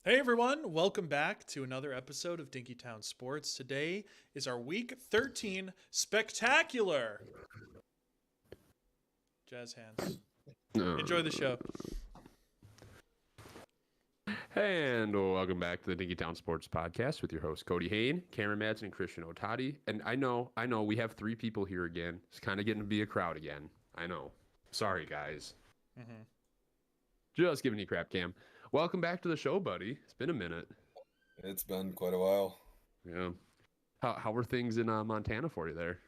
Hey everyone, welcome back to another episode of Dinkytown Sports. Today is our Week 13 Spectacular. Jazz hands. Enjoy the show. And welcome back to the Dinkytown Sports Podcast with your host Cody Hain, Cameron Madsen, and Christian Otati. And I know, we have three people here again. It's kind of getting to be a crowd again. I know. Sorry, guys. Just giving you crap, Cam. Welcome back to the show, buddy. It's been a minute. It's been quite a while. Yeah. How were things in Montana for you there?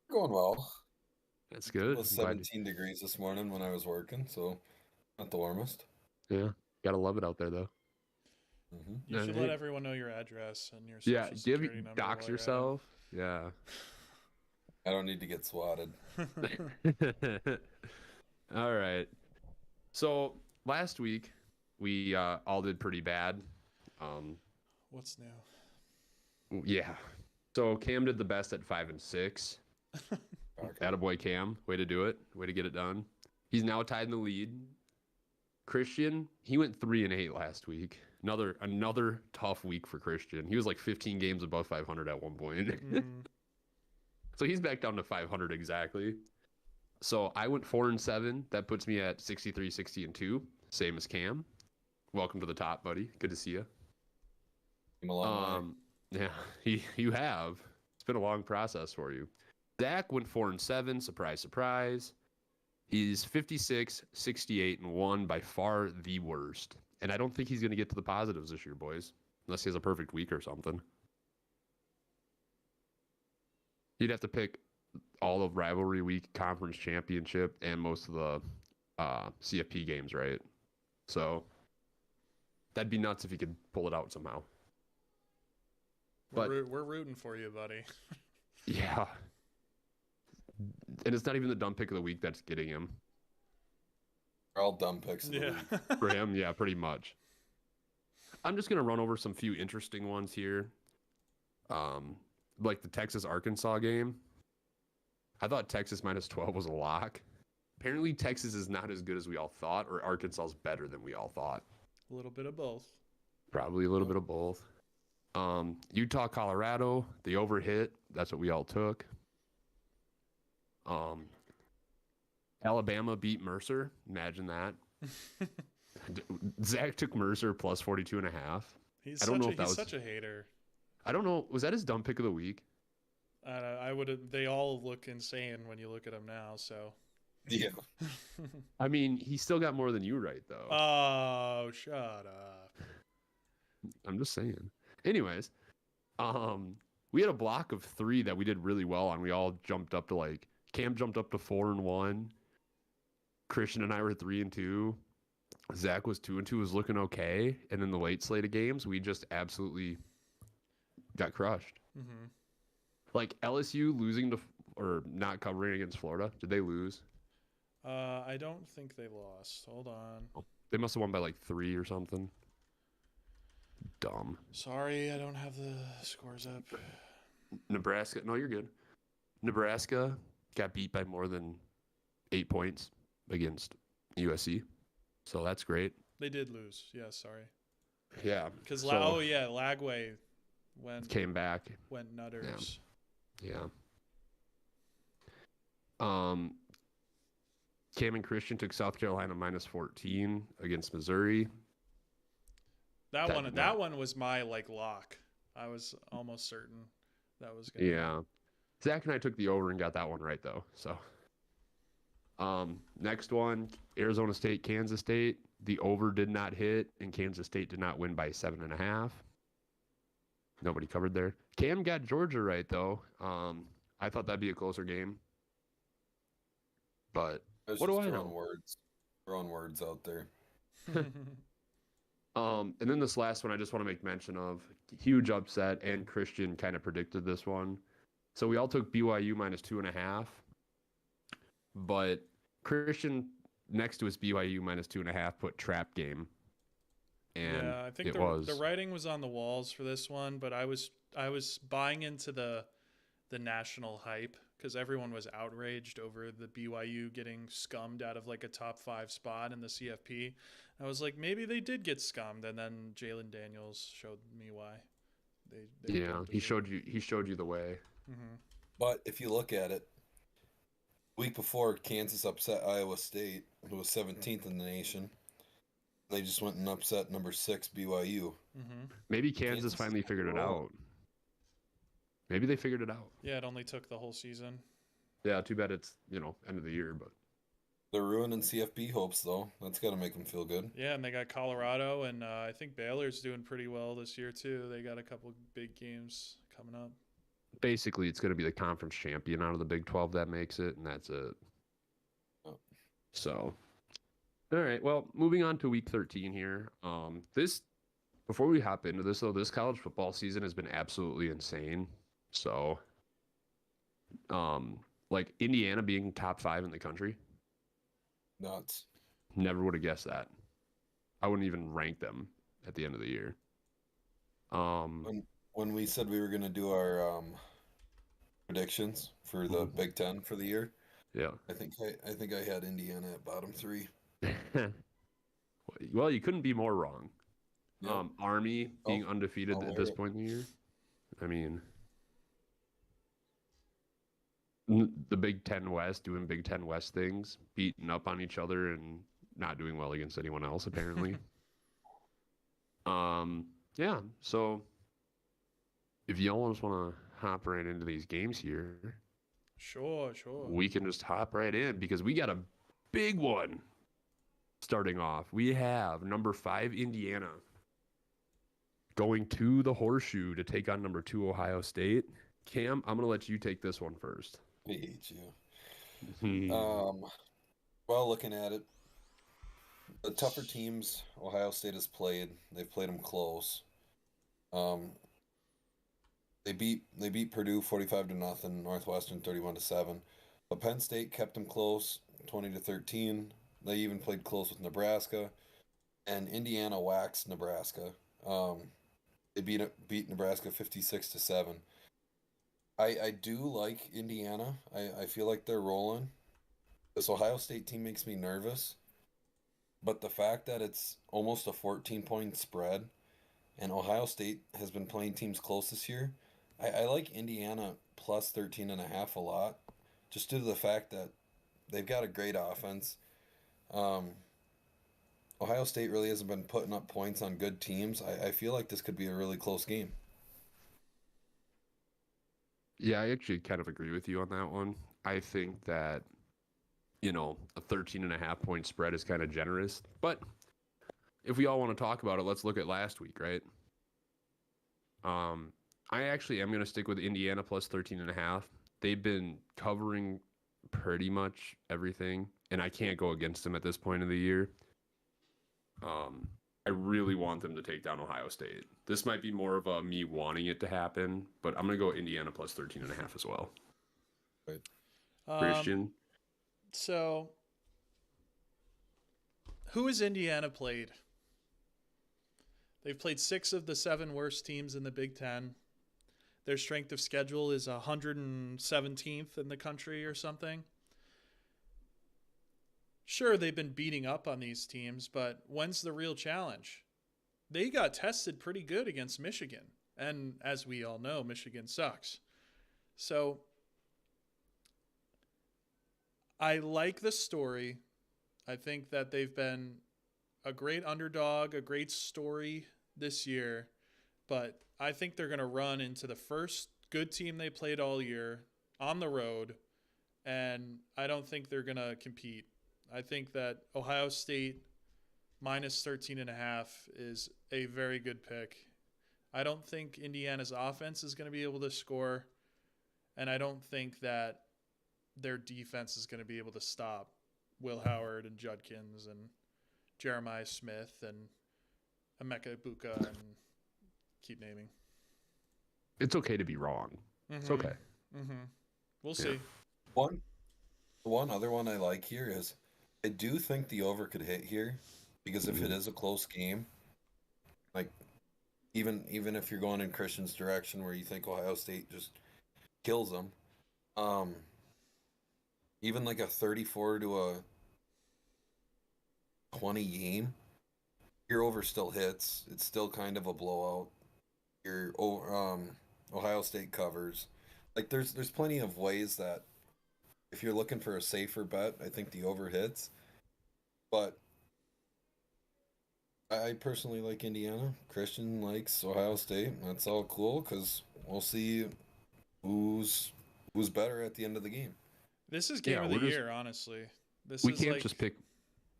Going well. That's good. It was 17 degrees this morning when I was working, so not the warmest. Yeah. Gotta love it out there, though. You should let everyone know your address and your social security number. Dox yourself. Yeah. I don't need to get swatted. All right. So last week we all did pretty bad. What's new? Yeah. So Cam did the best at 5-6. Attaboy Cam. Way to do it. Way to get it done. He's now tied in the lead. Christian, he went 3-8 last week. Another tough week for Christian. He was like 15 games above 500 at one point. So he's back down to 500 exactly. So I went 4-7. That puts me at 63, 60-2. Same as Cam. Welcome to the top, buddy. Good to see you. Came a long way. Yeah, you have. It's been a long process for you. Zach went 4-7. Surprise, surprise. He's 56, 68-1, by far the worst. And I don't think he's going to get to the positives this year, boys, unless he has a perfect week or something. You'd have to pick all of rivalry week, conference championship, and most of the CFP games, right? So that'd be nuts if he could pull it out somehow. But We're rooting for you, buddy. Yeah. And it's not even the dumb pick of the week that's getting him. They're all dumb picks. For him, yeah, pretty much. I'm just going to run over some few interesting ones here. Like the Texas-Arkansas game. I thought Texas -12 was a lock. Apparently, Texas is not as good as we all thought, or Arkansas is better than we all thought. A little bit of both. Probably a little bit of both. Utah, Colorado, the overhit. That's what we all took. Alabama beat Mercer. Imagine that. Zach took Mercer plus 42.5. He's such a hater. I don't know. Was that his dumb pick of the week? I would. They all look insane when you look at them now. So. Yeah. I mean, he still got more than you right, though. Oh, shut up. I'm just saying. Anyways, we had a block of 3 that we did really well on. We all jumped up to Cam jumped up to 4-1. Christian and I were 3-2. Zach was 2-2, was looking okay. And then the late slate of games, we just absolutely got crushed. Like LSU losing to, or not covering against Florida. Did they lose? I don't think they lost. Hold on. Oh, they must have won by 3 or something. Dumb. Sorry, I don't have the scores up. Nebraska. No, you're good. Nebraska got beat by more than 8 points against USC. So that's great. They did lose. Yeah, sorry. Yeah. Because, Lagway came back. Went nutters. Yeah. Cam and Christian took South Carolina -14 against Missouri. That one was my lock. I was almost certain that was gonna. Yeah. Zach and I took the over and got that one right though. So next one, Arizona State, Kansas State. The over did not hit, and Kansas State did not win by 7.5. Nobody covered there. Cam got Georgia right though. I thought that'd be a closer game. But what do I know? Throwing words out there. And then this last one I just want to make mention of. Huge upset, and Christian kind of predicted this one. So we all took BYU -2.5. But Christian, next to his BYU -2.5, put trap game. And yeah, I think the writing was on the walls for this one, but I was buying into the national hype because everyone was outraged over the BYU getting scummed out of like a top 5 spot in the CFP. I was like, maybe they did get scummed, and then Jalen Daniels showed me why. They Yeah, he showed you the way. Mm-hmm. But if you look at it, week before Kansas upset Iowa State, who was 17th in the nation. They just went and upset number 6 BYU. Mm-hmm. Maybe Kansas finally figured it out. Maybe they figured it out. Yeah, it only took the whole season. Yeah, too bad it's, end of the year, but They're ruining CFB hopes, though. That's got to make them feel good. Yeah, and they got Colorado, and I think Baylor's doing pretty well this year, too. They got a couple big games coming up. basically it's going to be the conference champion out of the Big 12 that makes it, and that's it. Oh. So, all right. Well, moving on to week 13 here. Before we hop into this, though, this college football season has been absolutely insane. So, like Indiana being top 5 in the country, Nuts. never would have guessed that. I wouldn't even rank them at the end of the year. When we said we were going to do our predictions for the Big Ten for the year, Yeah. I think I had Indiana at bottom 3. Well, you couldn't be more wrong. Yep. Army being undefeated I'll at this wear it. point in the year. I mean, the Big Ten West doing Big Ten West things, beating up on each other and not doing well against anyone else, apparently. Yeah, so if y'all just want to hop right into these games here, Sure. we can just hop right in because we got a big one starting off. We have number 5 Indiana going to the Horseshoe to take on number 2 Ohio State. Cam, I'm going to let you take this one first. I hate you. Well, looking at it, the tougher teams Ohio State has played, they've played them close. They beat Purdue 45-0, Northwestern 31-7, but Penn State kept them close, 20-13. They even played close with Nebraska, and Indiana waxed Nebraska. They beat Nebraska 56-7. I do like Indiana. I feel like they're rolling. This Ohio State team makes me nervous. But the fact that it's almost a 14-point spread and Ohio State has been playing teams close this year, I like Indiana plus 13.5 a lot, just due to the fact that they've got a great offense. Ohio State really hasn't been putting up points on good teams. I feel like this could be a really close game. Yeah, I actually kind of agree with you on that one. I think that, a 13.5 point spread is kind of generous. But if we all want to talk about it, let's look at last week, right? I actually am going to stick with Indiana plus 13.5. They've been covering pretty much everything, and I can't go against them at this point of the year. I really want them to take down Ohio State. This might be more of a me wanting it to happen, but I'm going to go Indiana plus 13.5 as well. Right. Christian? So, who has Indiana played? They've played 6 of the 7 worst teams in the Big Ten. Their strength of schedule is 117th in the country or something. Sure, they've been beating up on these teams, but when's the real challenge? They got tested pretty good against Michigan. And as we all know, Michigan sucks. So I like the story. I think that they've been a great underdog, a great story this year. But I think they're going to run into the first good team they played all year on the road. And I don't think they're going to compete. I think that Ohio State minus 13.5 is a very good pick. I don't think Indiana's offense is going to be able to score, and I don't think that their defense is going to be able to stop Will Howard and Judkins and Jeremiah Smith and Emeka Ibuka and keep naming. It's okay to be wrong. It's okay. We'll see. One other one I like here is I do think the over could hit here because if it is a close game, like even if you're going in Christian's direction where you think Ohio State just kills them, even like a 34 to a 20 game, your over still hits. It's still kind of a blowout. Your Ohio State covers. Like there's plenty of ways that if you're looking for a safer bet, I think the over hits. But I personally like Indiana. Christian likes Ohio State. That's all cool because we'll see who's better at the end of the game. This is game of the year, honestly. This we is can't like just pick.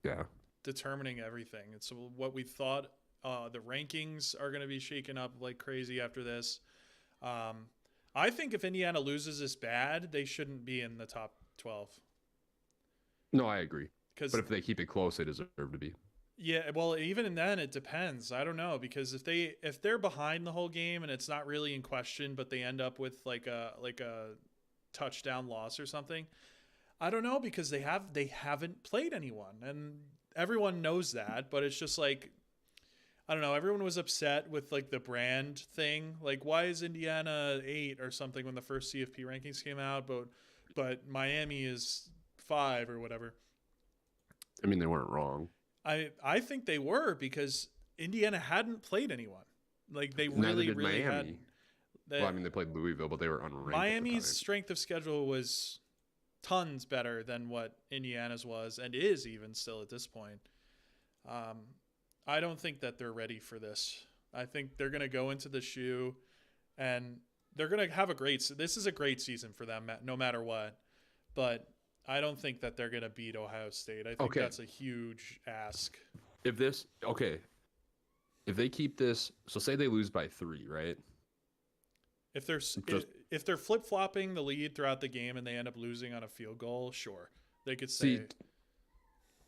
Yeah. determining everything. It's what we thought. The rankings are going to be shaken up like crazy after this. I think if Indiana loses this bad, they shouldn't be in the top 12. No, I agree. But if they keep it close, they deserve to be. Yeah, well, even then, it depends. I don't know, because if they're behind the whole game and it's not really in question, but they end up with like a touchdown loss or something, I don't know, because they haven't played anyone, and everyone knows that. But it's just like, I don't know. Everyone was upset with like the brand thing. Like, why is Indiana 8 or something when the first CFP rankings came out, but Miami is 5 or whatever? I mean, they weren't wrong. I think they were, because Indiana hadn't played anyone. Like, they really Miami. hadn't. Well, I mean, they played Louisville, but they were unranked. Miami's strength of schedule was tons better than what Indiana's was, and is even still at this point. I don't think that they're ready for this. I think they're going to go into the shoe, and they're going to have this is a great season for them, no matter what. But I don't think that they're going to beat Ohio State. I think that's a huge ask. If they keep this, so say they lose by 3, right? If they're flip-flopping the lead throughout the game and they end up losing on a field goal, sure. They could say...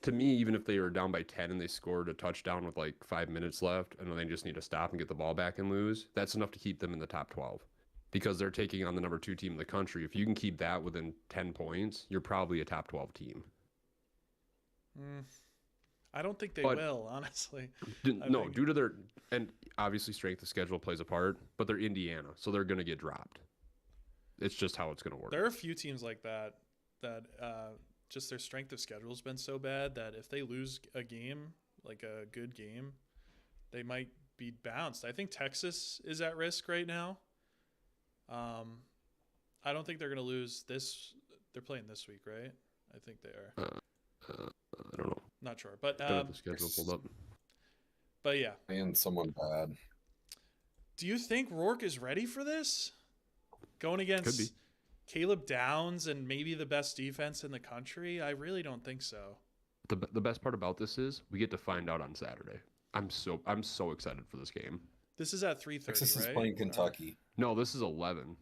To me, even if they were down by 10 and they scored a touchdown with like 5 minutes left, and then they just need to stop and get the ball back and lose, that's enough to keep them in the top 12. Because they're taking on the number 2 team in the country. If you can keep that within 10 points, you're probably a top 12 team. I don't think they will, honestly. Due to their, and obviously strength of schedule plays a part, but they're Indiana, so they're going to get dropped. It's just how it's going to work. There are a few teams like that just their strength of schedule has been so bad that if they lose a game, like a good game, they might be bounced. I think Texas is at risk right now. I don't think they're going to lose this. They're playing this week, right? I think they are. I don't know. Not sure, but the schedule pulled up. But yeah, and someone bad. Do you think Rourke is ready for this? Going against Caleb Downs and maybe the best defense in the country? I really don't think so. The best part about this is we get to find out on Saturday. I'm so excited for this game. This is at 3:30, Texas right? is playing Kentucky. No, this is 11.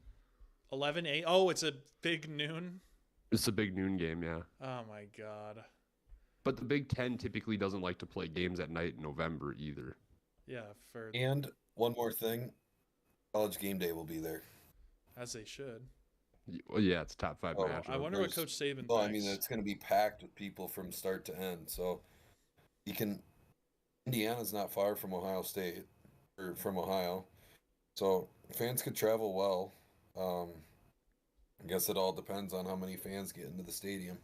11-8? Oh, it's a big noon? It's a big noon game, yeah. Oh, my God. But the Big Ten typically doesn't like to play games at night in November either. Yeah. And one more thing, College Game Day will be there. As they should. Well, yeah, it's top 5 matchup. I wonder what Coach Saban thinks. Well, I mean, it's going to be packed with people from start to end. So Indiana's not far from Ohio State, or from Ohio. So fans could travel well. I guess it all depends on how many fans get into the stadium.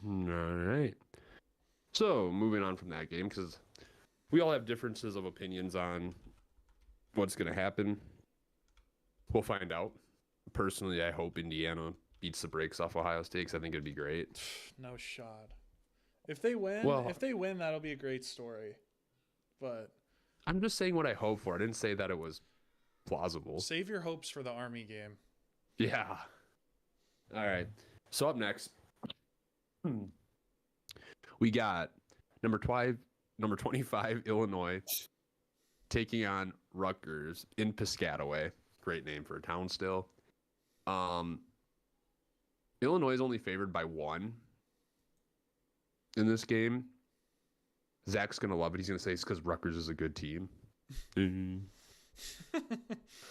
All right. So moving on from that game, because we all have differences of opinions on what's going to happen. We'll find out. Personally, I hope Indiana beats the brakes off Ohio State, because I think it'd be great. No shot. If they win, that'll be a great story. But I'm just saying what I hope for. I didn't say that it was plausible. Save your hopes for the Army game. Yeah. All right. So up next, we got number 25 Illinois taking on Rutgers in Piscataway. Great name for a town still. Illinois is only favored by 1 in this game. Zach's going to love it. He's going to say it's because Rutgers is a good team.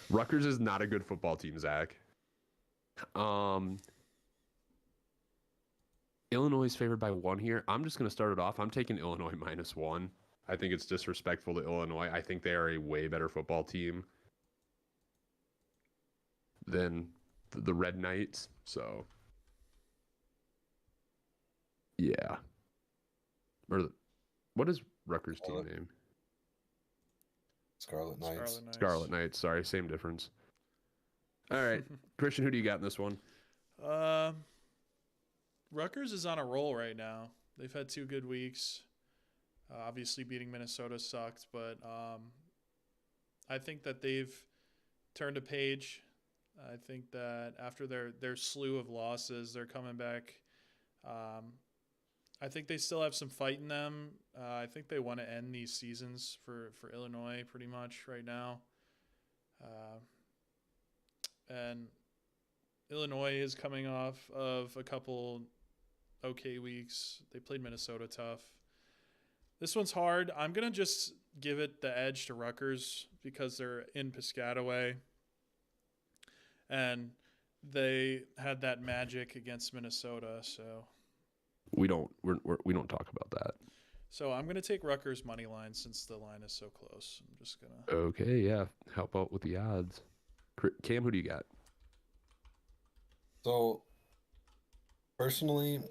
Rutgers is not a good football team, Zach. Illinois is favored by 1 here. I'm just going to start it off. I'm taking Illinois -1. I think it's disrespectful to Illinois. I think they are a way better football team than the Red Knights. So Yeah. What is Rutgers' team name? Scarlet Knights. Scarlet Knights. Sorry, same difference. All right, Christian, who do you got in this one? Rutgers is on a roll right now. They've had 2 good weeks. Obviously, beating Minnesota sucked, but I think that they've turned a page. I think that after their slew of losses, they're coming back. I think they still have some fight in them. I think they want to end these seasons for Illinois pretty much right now. And Illinois is coming off of a couple okay weeks. They played Minnesota tough. This one's hard. I'm going to just give it the edge to Rutgers because they're in Piscataway. And they had that magic against Minnesota, so we don't talk about that. So I'm going to take Rutgers money line since the line is so close. I'm just going to. Okay, yeah. Help out with the odds. Cam, who do you got? So, personally,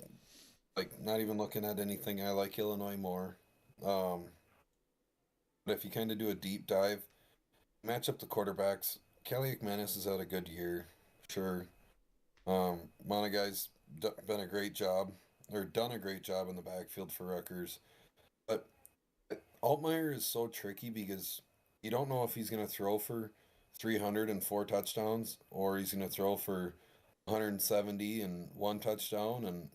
not even looking at anything, I like Illinois more. But if you kind of do a deep dive, match up the quarterbacks. Kelly McManus has had a good year, sure. Monaguy's done a great job in the backfield for Rutgers. But Altmaier is so tricky because you don't know if he's going to throw for 304 touchdowns or he's going to throw for 170 and 1 touchdown, and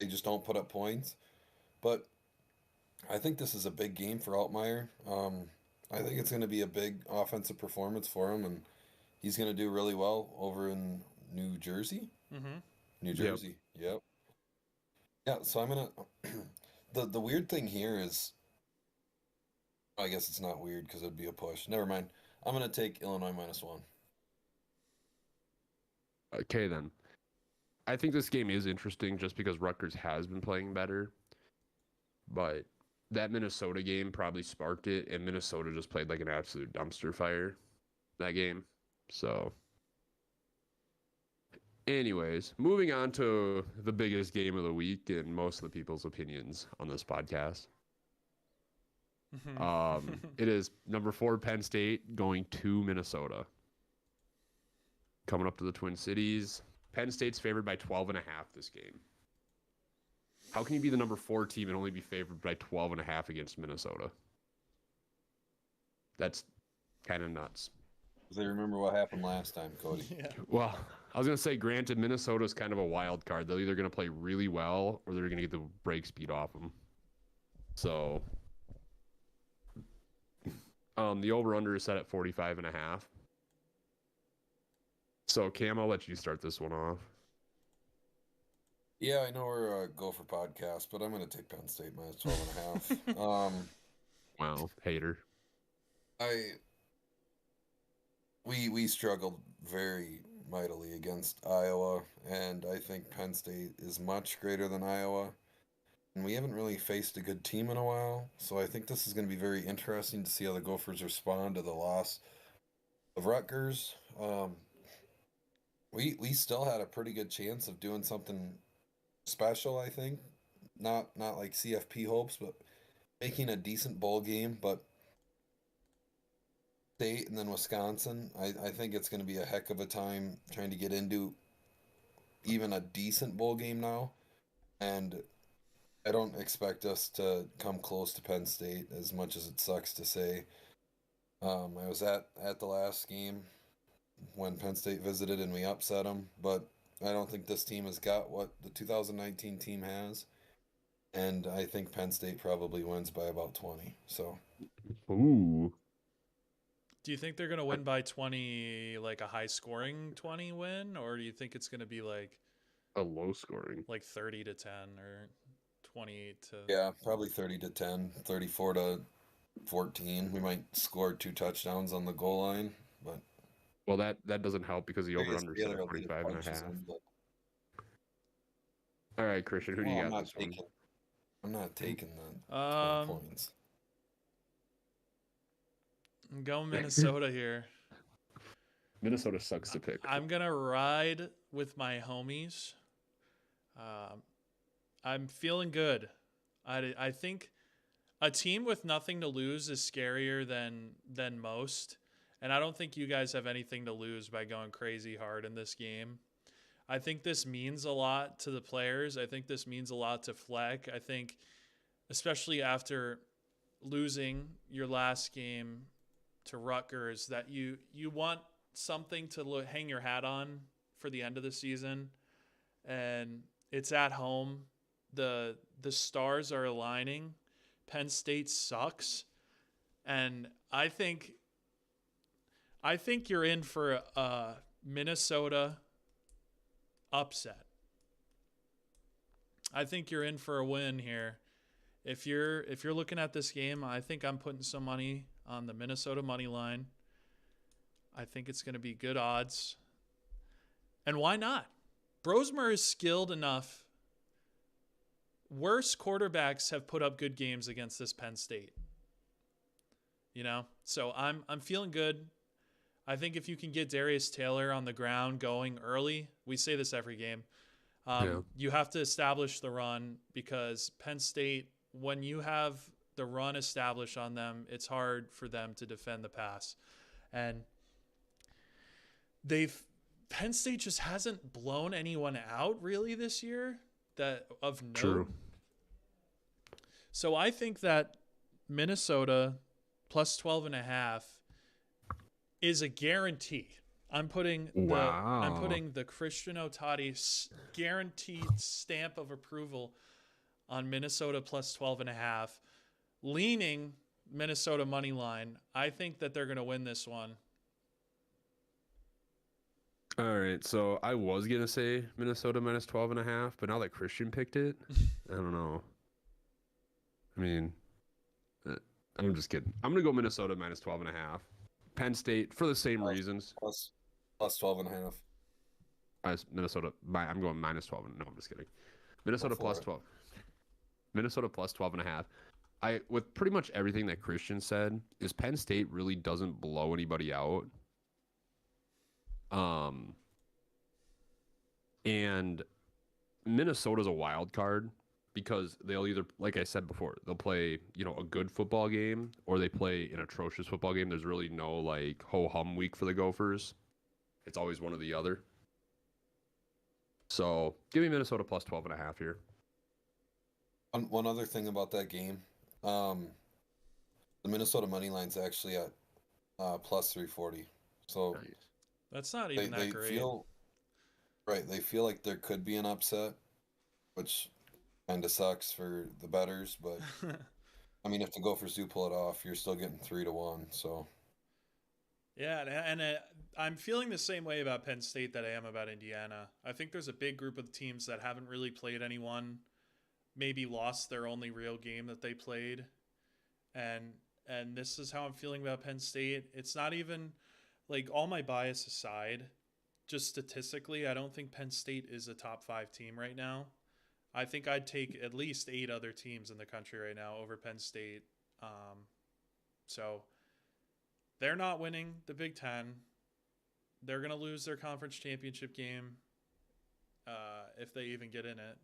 they just don't put up points. But I think this is a big game for Altmaier. I think it's going to be a big offensive performance for him, and he's going to do really well over in New Jersey. Mm-hmm. New Jersey, yep. Yeah, so I'm going to... The weird thing here is... I guess it's not weird because it'd be a push. Never mind. I'm going to take Illinois -1. Okay, then. I think this game is interesting just because Rutgers has been playing better. But that Minnesota game probably sparked it, and Minnesota just played like an absolute dumpster fire that game. So, anyways, moving on to the biggest game of the week and most of the people's opinions on this podcast. It is number 4 Penn State going to Minnesota. Coming up to the Twin Cities. Penn State's favored by 12.5 this game. How can you be the number 4 team and only be favored by 12.5 against Minnesota? That's kind of nuts. They remember what happened last time, Cody. Yeah. Well, I was going to say, granted, Minnesota's kind of a wild card. They're either going to play really well or they're going to get the break speed off them. So, the over-under is set at 45.5. So, Cam, I'll let you start this one off. Yeah, I know we're a Gopher podcast, but I'm going to take Penn State -12.5. Wow, hater. We struggled very mightily against Iowa, and I think Penn State is much greater than Iowa. And we haven't really faced a good team in a while, so I think this is going to be very interesting to see how the Gophers respond to the loss of Rutgers. We still had a pretty good chance of doing something special, I think. Not like CFP hopes, but making a decent bowl game. But State and then Wisconsin, I think it's going to be a heck of a time trying to get into even a decent bowl game now. And I don't expect us to come close to Penn State, as much as it sucks to say. I was at the last game when Penn State visited and we upset them, but I don't think this team has got what the 2019 team has, and I think Penn State probably wins by about 20. So, ooh. Do you think they're going to win by 20, like a high-scoring 20 win, or do you think it's going to be like a low-scoring, like 30-10 or 28 to? Yeah, probably 30-10, 34-14. We might score 2 touchdowns on the goal line, but. Well, that doesn't help because the over-under is set at 45.5. All right, Christian, who do you got this one? I'm not taking the 20 points. I'm going Minnesota here. Minnesota sucks to pick. I'm going to ride with my homies. I'm feeling good. I think a team with nothing to lose is scarier than most. And I don't think you guys have anything to lose by going crazy hard in this game. I think this means a lot to the players. I think this means a lot to Fleck. I think, especially after losing your last game to Rutgers, that you want something to hang your hat on for the end of the season. And it's at home. The stars are aligning. Penn State sucks. And I think you're in for a Minnesota upset. I think you're in for a win here. If you're looking at this game, I think I'm putting some money on the Minnesota money line. I think it's going to be good odds. And why not? Brosmer is skilled enough. Worse quarterbacks have put up good games against this Penn State. So I'm feeling good. I think if you can get Darius Taylor on the ground going early, we say this every game, you have to establish the run, because Penn State, when you have the run established on them, it's hard for them to defend the pass. And Penn State just hasn't blown anyone out really this year that of note. True. So I think that Minnesota plus 12.5 is a guarantee. I'm putting the Christian Otati guaranteed stamp of approval on Minnesota plus 12.5, leaning Minnesota money line. I think that they're going to win this one. All right, so I was gonna say Minnesota minus 12.5, but now that Christian picked it, I don't know. I mean, I'm just kidding. I'm gonna go Minnesota minus 12.5. Penn State for the same reasons. Plus 12.5. Minnesota. I'm going minus 12. No, I'm just kidding. Minnesota plus 12. Minnesota plus 12.5. With pretty much everything that Christian said, is Penn State really doesn't blow anybody out. And Minnesota's a wild card because they'll either, like I said before, they'll play, a good football game, or they play an atrocious football game. There's really no like ho-hum week for the Gophers. It's always one or the other. So give me Minnesota plus 12.5 here. One other thing about that game, the Minnesota money line's actually at plus 340. So Nice. That's not even that great. They feel like there could be an upset, which kind of sucks for the bettors. But I mean, if the Gophers do pull it off, you're still getting 3-1. So yeah, and I'm feeling the same way about Penn State that I am about Indiana. I think there's a big group of teams that haven't really played anyone, maybe lost their only real game that they played, and this is how I'm feeling about Penn State. It's not even like, all my bias aside, just statistically, I don't think Penn State is a top 5 team right now. I think I'd take at least 8 other teams in the country right now over Penn State. So they're not winning the Big Ten. They're going to lose their conference championship game if they even get in it.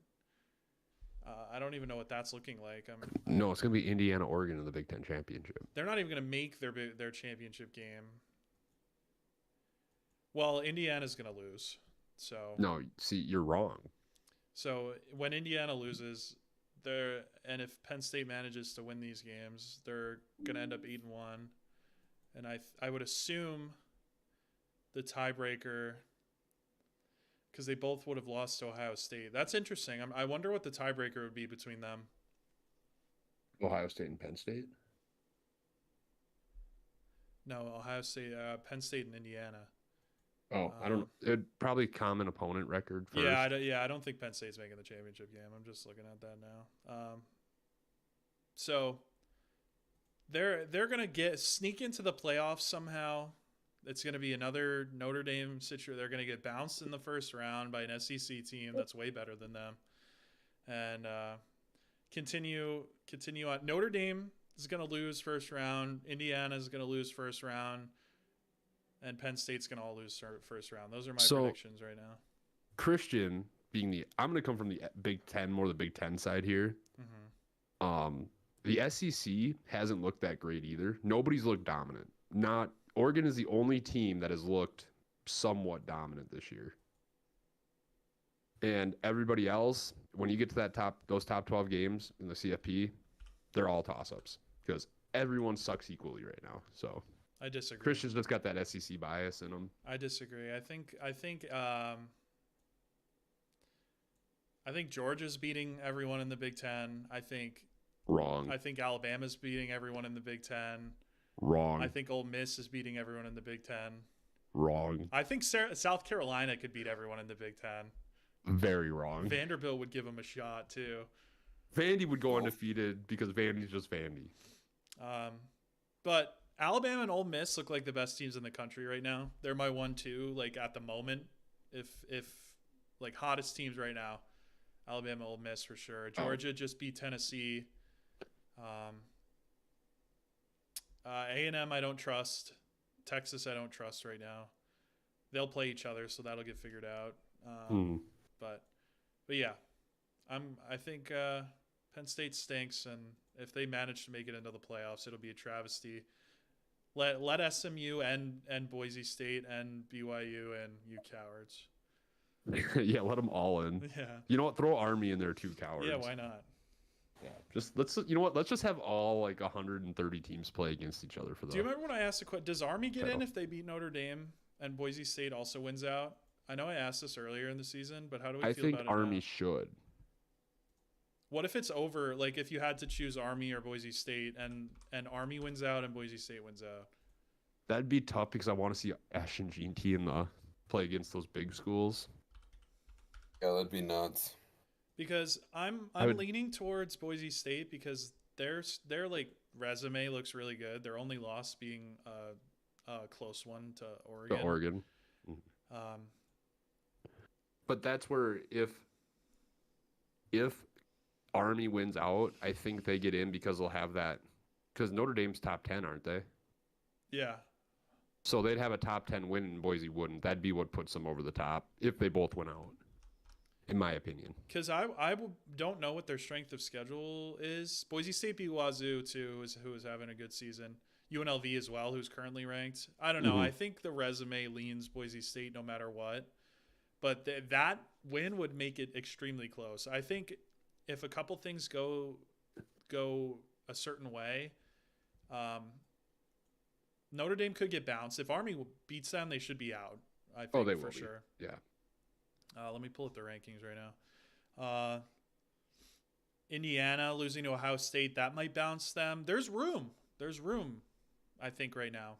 I don't even know what that's looking like. No, it's going to be Indiana, Oregon in the Big Ten championship. They're not even going to make their championship game. Well, Indiana's going to lose. So No, see, you're wrong. So when Indiana loses, and if Penn State manages to win these games, they're going to end up 8-1. And I would assume the tiebreaker, because they both would have lost to Ohio State. That's interesting. I wonder what the tiebreaker would be between them. Ohio State and Penn State? No, Ohio State, Penn State and Indiana. Oh, I don't know. It'd probably common opponent record first. Yeah, I don't think Penn State's making the championship game. I'm just looking at that now. So they're gonna sneak into the playoffs somehow. It's gonna be another Notre Dame situation. They're gonna get bounced in the first round by an SEC team that's way better than them, and continue on. Notre Dame is gonna lose first round. Indiana is gonna lose first round. And Penn State's going to all lose first round. Those are my predictions right now. Christian, I'm going to come from the Big Ten, more the Big Ten side here. The SEC hasn't looked that great either. Nobody's looked dominant. Oregon is the only team that has looked somewhat dominant this year. And everybody else, when you get to those top 12 games in the CFP, they're all toss-ups because everyone sucks equally right now. So I disagree. Christian's just got that SEC bias in him. I disagree. I think Georgia's beating everyone in the Big Ten. Wrong. I think Alabama's beating everyone in the Big Ten. Wrong. I think Ole Miss is beating everyone in the Big Ten. Wrong. I think South Carolina could beat everyone in the Big Ten. Very wrong. Vanderbilt would give them a shot too. Vandy would go undefeated because Vandy's just Vandy. But Alabama and Ole Miss look like the best teams in the country right now. They're my 1-2 like at the moment. If like hottest teams right now, Alabama, Ole Miss for sure. Georgia just beat Tennessee. A&M I don't trust. Texas I don't trust right now. They'll play each other, so that'll get figured out. But yeah, I think Penn State stinks, and if they manage to make it into the playoffs, it'll be a travesty. Let SMU and Boise State and BYU and you cowards. Yeah, let them all in. Yeah. You know what? Throw Army in there too, cowards. Yeah, why not? Yeah. Let's just have all like 130 teams play against each other for that. Do you remember when I asked the question? Does Army get in if they beat Notre Dame and Boise State also wins out? I know I asked this earlier in the season, but how do we feel about it? I think Army should. What if it's over? Like if you had to choose Army or Boise State, and Army wins out and Boise State wins out. That'd be tough because I want to see Ash and Gene T play against those big schools. Yeah, that'd be nuts. Because I'm leaning towards Boise State because their like resume looks really good. Their only loss being a close one to Oregon. To Oregon. But that's where if Army wins out, I think they get in because they'll have that. Because Notre Dame's top 10, aren't they? Yeah. So they'd have a top 10 win and Boise wouldn't. That'd be what puts them over the top if they both went out, in my opinion. Because I don't know what their strength of schedule is. Boise State beat Wazoo, too, who is having a good season. UNLV as well, who's currently ranked. I don't know. Mm-hmm. I think the resume leans Boise State no matter what. But that win would make it extremely close. I think if a couple things go a certain way, Notre Dame could get bounced. If Army beats them, they should be out. I think they for will sure. Be. Yeah. Let me pull up the rankings right now. Indiana losing to Ohio State, that might bounce them. There's room, I think, right now.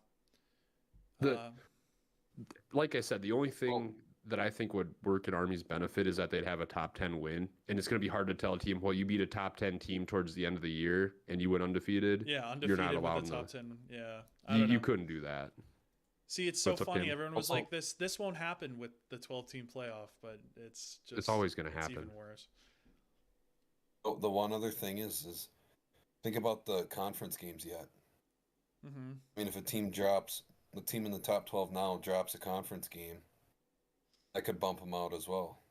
Like I said, the only thing that I think would work in Army's benefit is that they'd have a top 10 win. And it's going to be hard to tell a team, well, you beat a top 10 team towards the end of the year and you went undefeated. Yeah, undefeated. You're not allowed with the top 10. Yeah. You couldn't do that. See, it's so funny. Everyone was like, this won't happen with the 12-team playoff, but it's always going to happen. It's even worse. Oh, the one other thing is think about the conference games yet. Mm-hmm. I mean, if the team in the top 12 now drops a conference game, that could bump them out as well.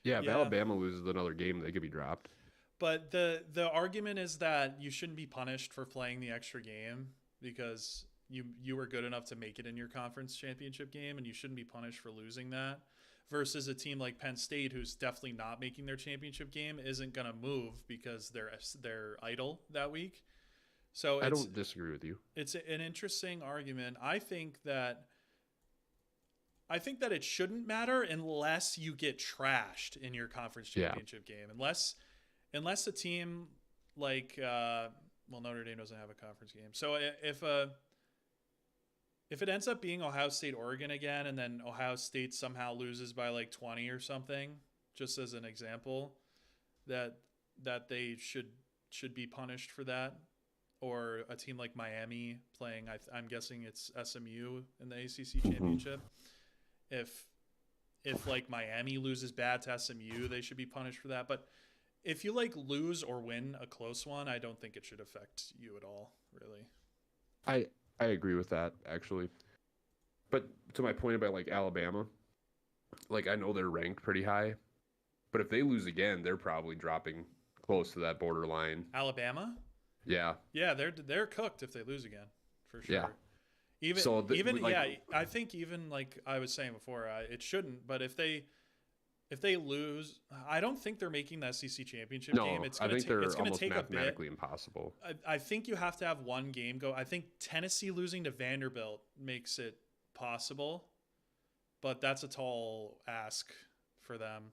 Yeah, if Alabama loses another game, they could be dropped. But the argument is that you shouldn't be punished for playing the extra game because you were good enough to make it in your conference championship game, and you shouldn't be punished for losing that. Versus a team like Penn State, who's definitely not making their championship game, isn't going to move because they're idle that week. So I don't disagree with you. It's an interesting argument. I think that it shouldn't matter unless you get trashed in your conference championship game. Unless a team like Notre Dame doesn't have a conference game. So if it ends up being Ohio State, Oregon again, and then Ohio State somehow loses by like 20 or something, just as an example, that they should be punished for that. Or a team like Miami playing, I'm guessing it's SMU in the ACC championship. If like Miami loses bad to SMU, they should be punished for that. But if you like lose or win a close one, I don't think it should affect you at all, really. I agree with that, actually. But to my point about like Alabama, like I know they're ranked pretty high, But if they lose again, they're probably dropping close to that borderline. Alabama? Yeah. Yeah, they're cooked if they lose again, for sure. Yeah. I think even like I was saying before, it shouldn't. But if they lose, I don't think they're making the SEC championship game. I think they're almost mathematically impossible. I think you have to have one game go. I think Tennessee losing to Vanderbilt makes it possible, but that's a tall ask for them.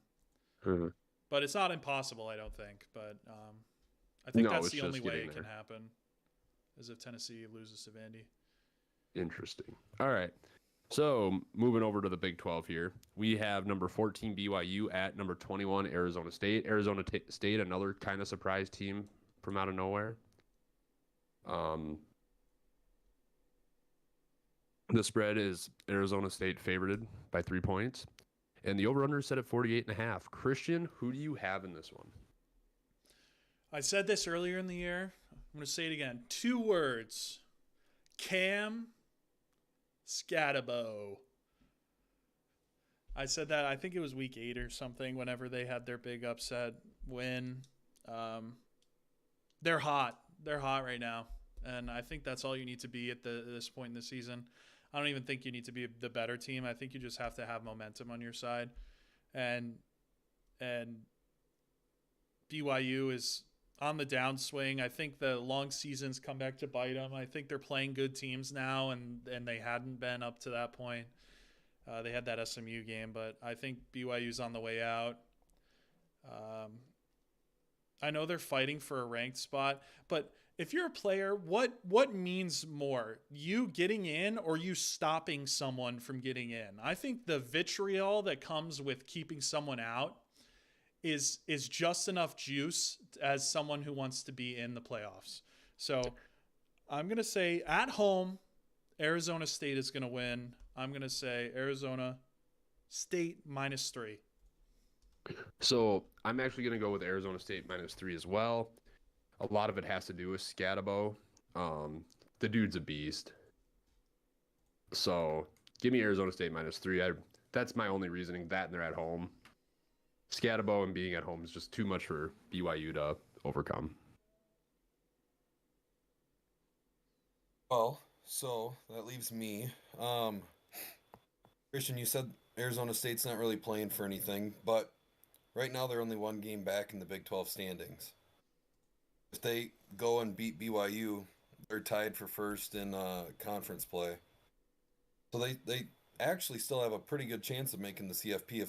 Mm-hmm. But it's not impossible, I don't think. But I think that's the only way it can happen, is if Tennessee loses to Vandy. Interesting. All right. So moving over to the Big 12 here, we have number 14 BYU at number 21 Arizona State. Arizona State, another kind of surprise team from out of nowhere. The spread is Arizona State favored by 3 points, and the over/under is set at 48.5. Christian, who do you have in this one? I said this earlier in the year. I'm going to say it again. 2 words. Cam Scatabo. I said that, I think it was week 8 or something, whenever they had their big upset win. They're hot. They're hot right now. And I think that's all you need to be at this point in the season. I don't even think you need to be the better team. I think you just have to have momentum on your side. And BYU is on the downswing. I think the long seasons come back to bite them. I think they're playing good teams now, and they hadn't been up to that point. They had that SMU game, but I think BYU's on the way out. I know they're fighting for a ranked spot, but if you're a player, what means more, you getting in or you stopping someone from getting in? I think the vitriol that comes with keeping someone out is just enough juice as someone who wants to be in the playoffs. So I'm going to say at home, Arizona State is going to win. I'm going to say Arizona State -3. So I'm actually going to go with Arizona State -3 as well. A lot of it has to do with Scatabo. The dude's a beast. So give me Arizona State -3. That's my only reasoning. That and they're at home. Scatabo and being at home is just too much for BYU to overcome. Well, so that leaves me. Christian, you said Arizona State's not really playing for anything, but right now they're only 1 game back in the Big 12 standings. If they go and beat BYU, they're tied for first in conference play. So they actually still have a pretty good chance of making the CFP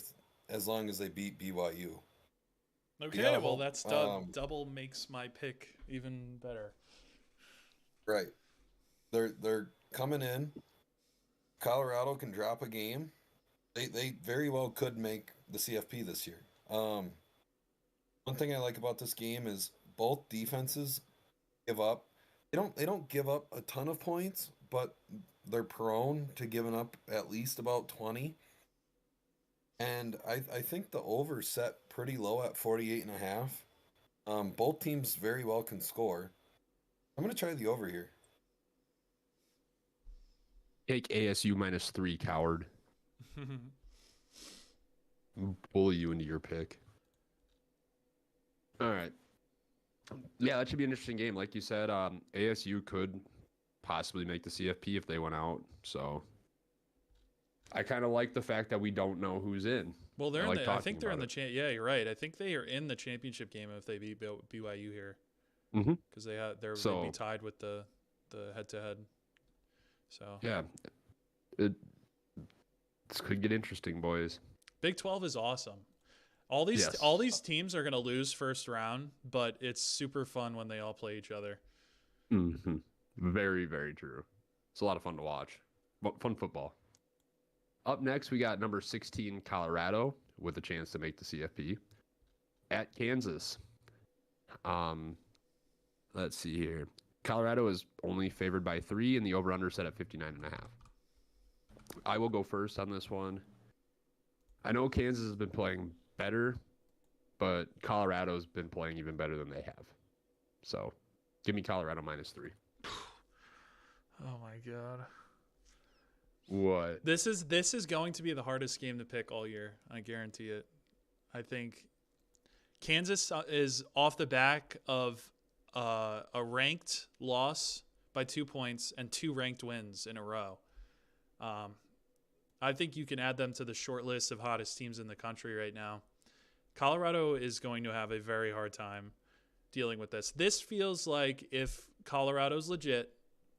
as long as they beat BYU. Okay, well that's double makes my pick even better. Right. They're coming in. Colorado can drop a game. They very well could make the CFP this year. One thing I like about this game is both defenses give up. They don't give up a ton of points, but they're prone to giving up at least about 20. And I think the over set pretty low at 48.5. Both teams very well can score. I'm going to try the over here. Take ASU -3, coward. Bully you into your pick. All right. Yeah, that should be an interesting game. Like you said, ASU could possibly make the CFP if they went out. So I kind of like the fact that we don't know who's in. Well, I think they're in the yeah, you're right. I think they are in the championship game if they beat BYU here. Because they'd be tied with the head-to-head. So yeah, this could get interesting, boys. Big 12 is awesome. All these teams are going to lose first round, but it's super fun when they all play each other. Very, very true. It's a lot of fun to watch. Fun football. Up next, we got number 16 Colorado with a chance to make the CFP at Kansas. Let's see here. Colorado is only favored by 3, and the over/under set at 59.5. I will go first on this one. I know Kansas has been playing better, but Colorado's been playing even better than they have. So, give me Colorado -3. Oh my god. What? This is going to be the hardest game to pick all year. I guarantee it. I think Kansas is off the back of a ranked loss by 2 points and 2 ranked wins in a row. I think you can add them to the short list of hottest teams in the country right now. Colorado is going to have a very hard time dealing with this. This feels like if Colorado's legit,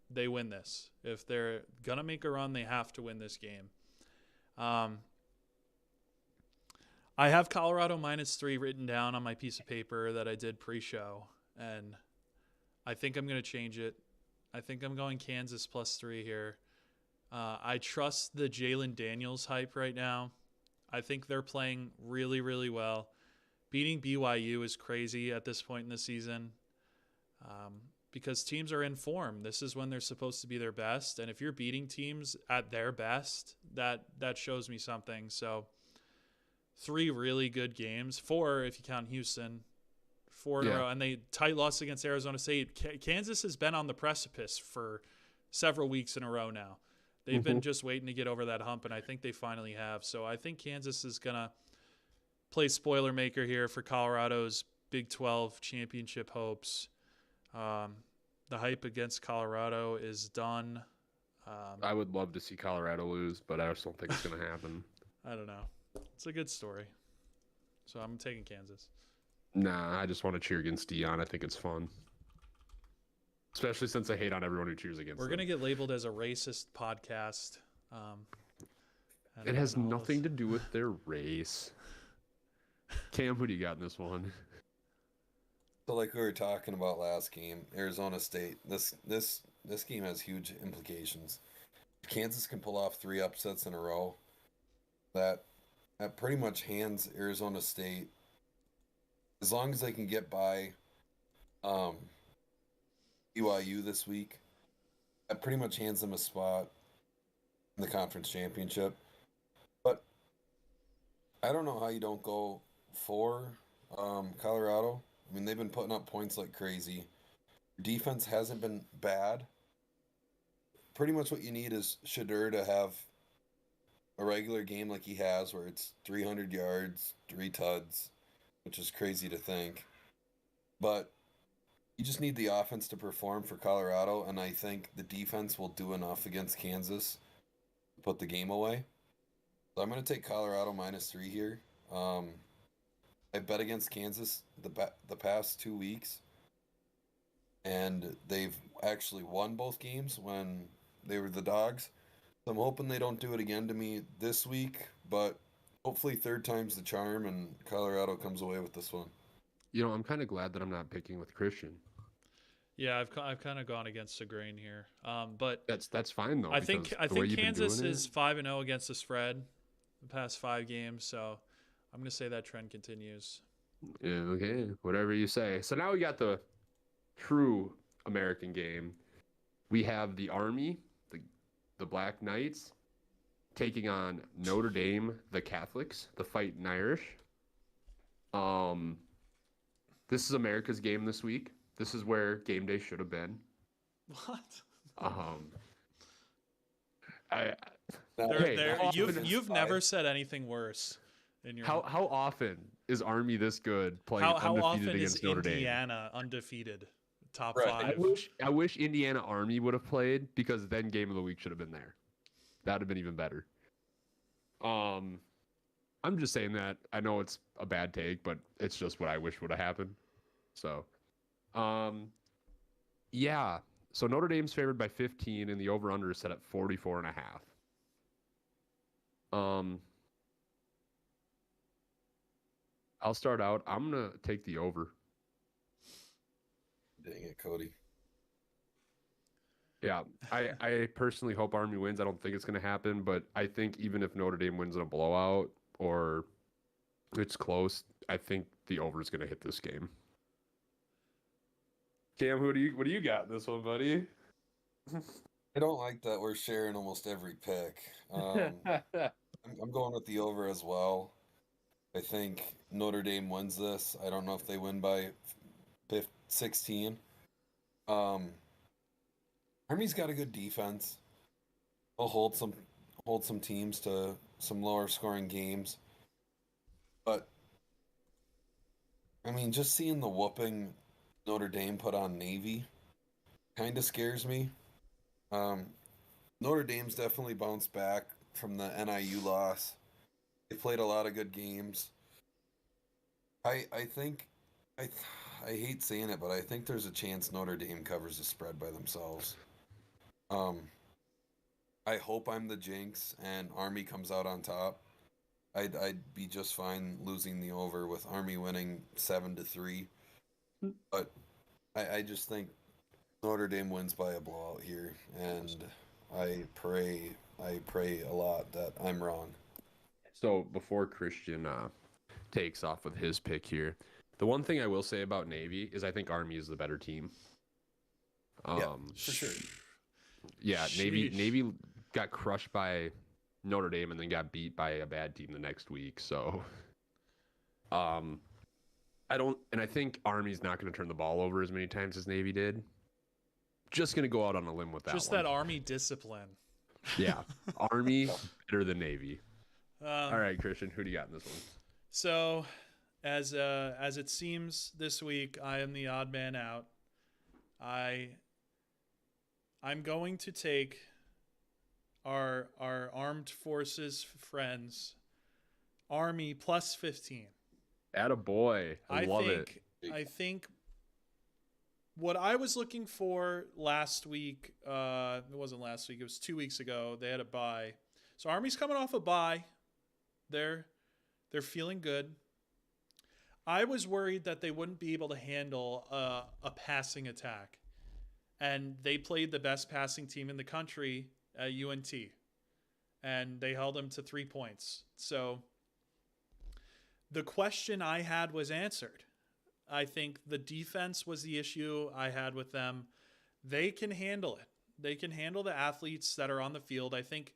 they win this. If they're going to make a run, they have to win this game. I have Colorado -3 written down on my piece of paper that I did pre-show, and I think I'm going to change it. I think I'm going Kansas +3 here. I trust the Jalen Daniels hype right now. I think they're playing really, really well. Beating BYU is crazy at this point in the season because teams are in form. This is when they're supposed to be their best, and if you're beating teams at their best, that shows me something. So 3 really good games, 4 if you count Houston, 4 in a row, and they tight loss against Arizona State. Kansas has been on the precipice for several weeks in a row now. They've been just waiting to get over that hump, and I think they finally have. So I think Kansas is going to play spoiler maker here for Colorado's Big 12 championship hopes. The hype against Colorado is done. I would love to see Colorado lose, but I just don't think it's going to happen. I don't know. It's a good story. So I'm taking Kansas. Nah, I just want to cheer against Dion. I think it's fun. Especially since I hate on everyone who cheers against We're them. going to get labeled as a racist podcast. It has nothing to do with their race. Cam, who do you got in this one? So like we were talking about last game, Arizona State, this game has huge implications. If Kansas can pull off 3 upsets in a row, that pretty much hands Arizona State, as long as they can get by BYU this week, that pretty much hands them a spot in the conference championship. But I don't know how you don't go for Colorado. I mean, they've been putting up points like crazy. Defense hasn't been bad. Pretty much what you need is Shadur to have a regular game like he has, where it's 300 yards, 3 tuds, which is crazy to think. But you just need the offense to perform for Colorado, and I think the defense will do enough against Kansas to put the game away. So I'm going to take Colorado -3 here. I bet against Kansas the past 2 weeks, and they've actually won both games when they were the dogs. So I'm hoping they don't do it again to me this week, but hopefully 3rd time's the charm, and Colorado comes away with this one. You know, I'm kind of glad that I'm not picking with Christian. Yeah, I've kind of gone against the grain here, but that's fine though. I think Kansas is 5-0 against the spread the past 5 games, so I'm going to say that trend continues. Yeah, okay, whatever you say. So now we got the true American game. We have the Army, the Black Knights, taking on Notre Dame, the Catholics, the Fighting Irish. This is America's game this week. This is where game day should have been. What? You've never said anything worse in your. How often is Army this good playing how undefeated often against is Notre Dame? Indiana undefeated? Top Right. 5. I wish Indiana Army would have played, because then game of the week should have been there. That would have been even better. I'm just saying that. I know it's a bad take, but it's just what I wish would have happened. So, yeah. So Notre Dame's favored by 15, and the over/under is set at 44.5. I'll start out. I'm gonna take the over. Dang it, Cody. Yeah, I personally hope Army wins. I don't think it's going to happen, but I think even if Notre Dame wins in a blowout or it's close, I think the over is going to hit this game. Cam, what do you got in this one, buddy? I don't like that we're sharing almost every pick. I'm going with the over as well. I think Notre Dame wins this. I don't know if they win by 16. Army's got a good defense. They'll hold some teams to some lower scoring games. But I mean, just seeing the whooping Notre Dame put on Navy kind of scares me. Um, Notre Dame's definitely bounced back from the NIU loss. They played a lot of good games. I think I I hate saying it, but I think there's a chance Notre Dame covers the spread by themselves. Um, I hope I'm the jinx and Army comes out on top. I'd be just fine losing the over with Army winning 7-3. But I just think Notre Dame wins by a blowout here, and I pray a lot that I'm wrong. So before Christian takes off with his pick here, the one thing I will say about Navy is I think Army is the better team. Yeah, for sure. Yeah, Sheesh. Navy got crushed by Notre Dame and then got beat by a bad team the next week. So, I think Army's not going to turn the ball over as many times as Navy did. Just going to go out on a limb with that Just one. that Army discipline. Yeah, Army better than Navy. Um, All right, Christian, who do you got in this one? So, as it seems this week, I am the odd man out. I'm going to take our armed forces friends, Army plus 15. Attaboy. I love it. I think what I was looking for last week, it wasn't last week, it was 2 weeks ago. They had a bye. So Army's coming off a bye. They're feeling good. I was worried that they wouldn't be able to handle a passing attack. And they played the best passing team in the country at UNT. And they held them to 3 points. So the question I had was answered. I think the defense was the issue I had with them. They can handle it. They can handle the athletes that are on the field. I think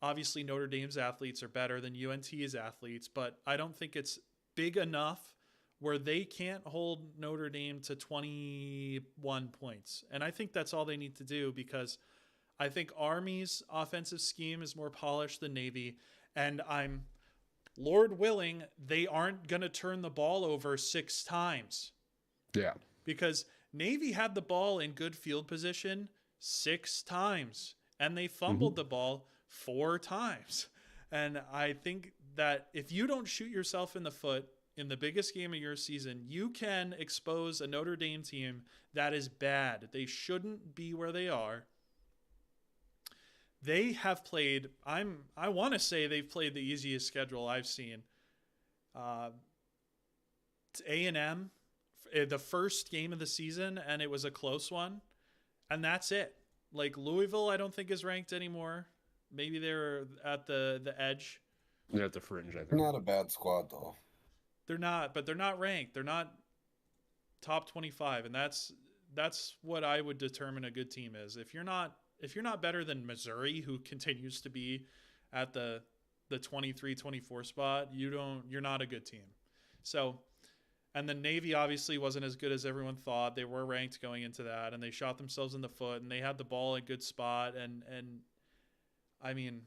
obviously Notre Dame's athletes are better than UNT's athletes, but I don't think it's big enough where they can't hold Notre Dame to 21 points. And I think that's all they need to do, because I think Army's offensive scheme is more polished than Navy. And I'm, Lord willing, they aren't going to turn the ball over 6 times. Yeah. Because Navy had the ball in good field position 6 times, and they fumbled the ball 4 times. And I think that if you don't shoot yourself in the foot in the biggest game of your season, you can expose a Notre Dame team that is bad. They shouldn't be where they are. They have played, I want to say they've played the easiest schedule I've seen. A&M, the first game of the season, and it was a close one. And that's it. Like Louisville, I don't think is ranked anymore. Maybe they're at the edge. They're at the fringe, I think. They're not a bad squad, though. They're not, but they're not ranked. They're not top 25, and that's what I would determine a good team is. If you're not better than Missouri, who continues to be at the 23-24 spot, you're not a good team. So, and the Navy obviously wasn't as good as everyone thought. They were ranked going into that, and they shot themselves in the foot, and they had the ball in a good spot. And I mean,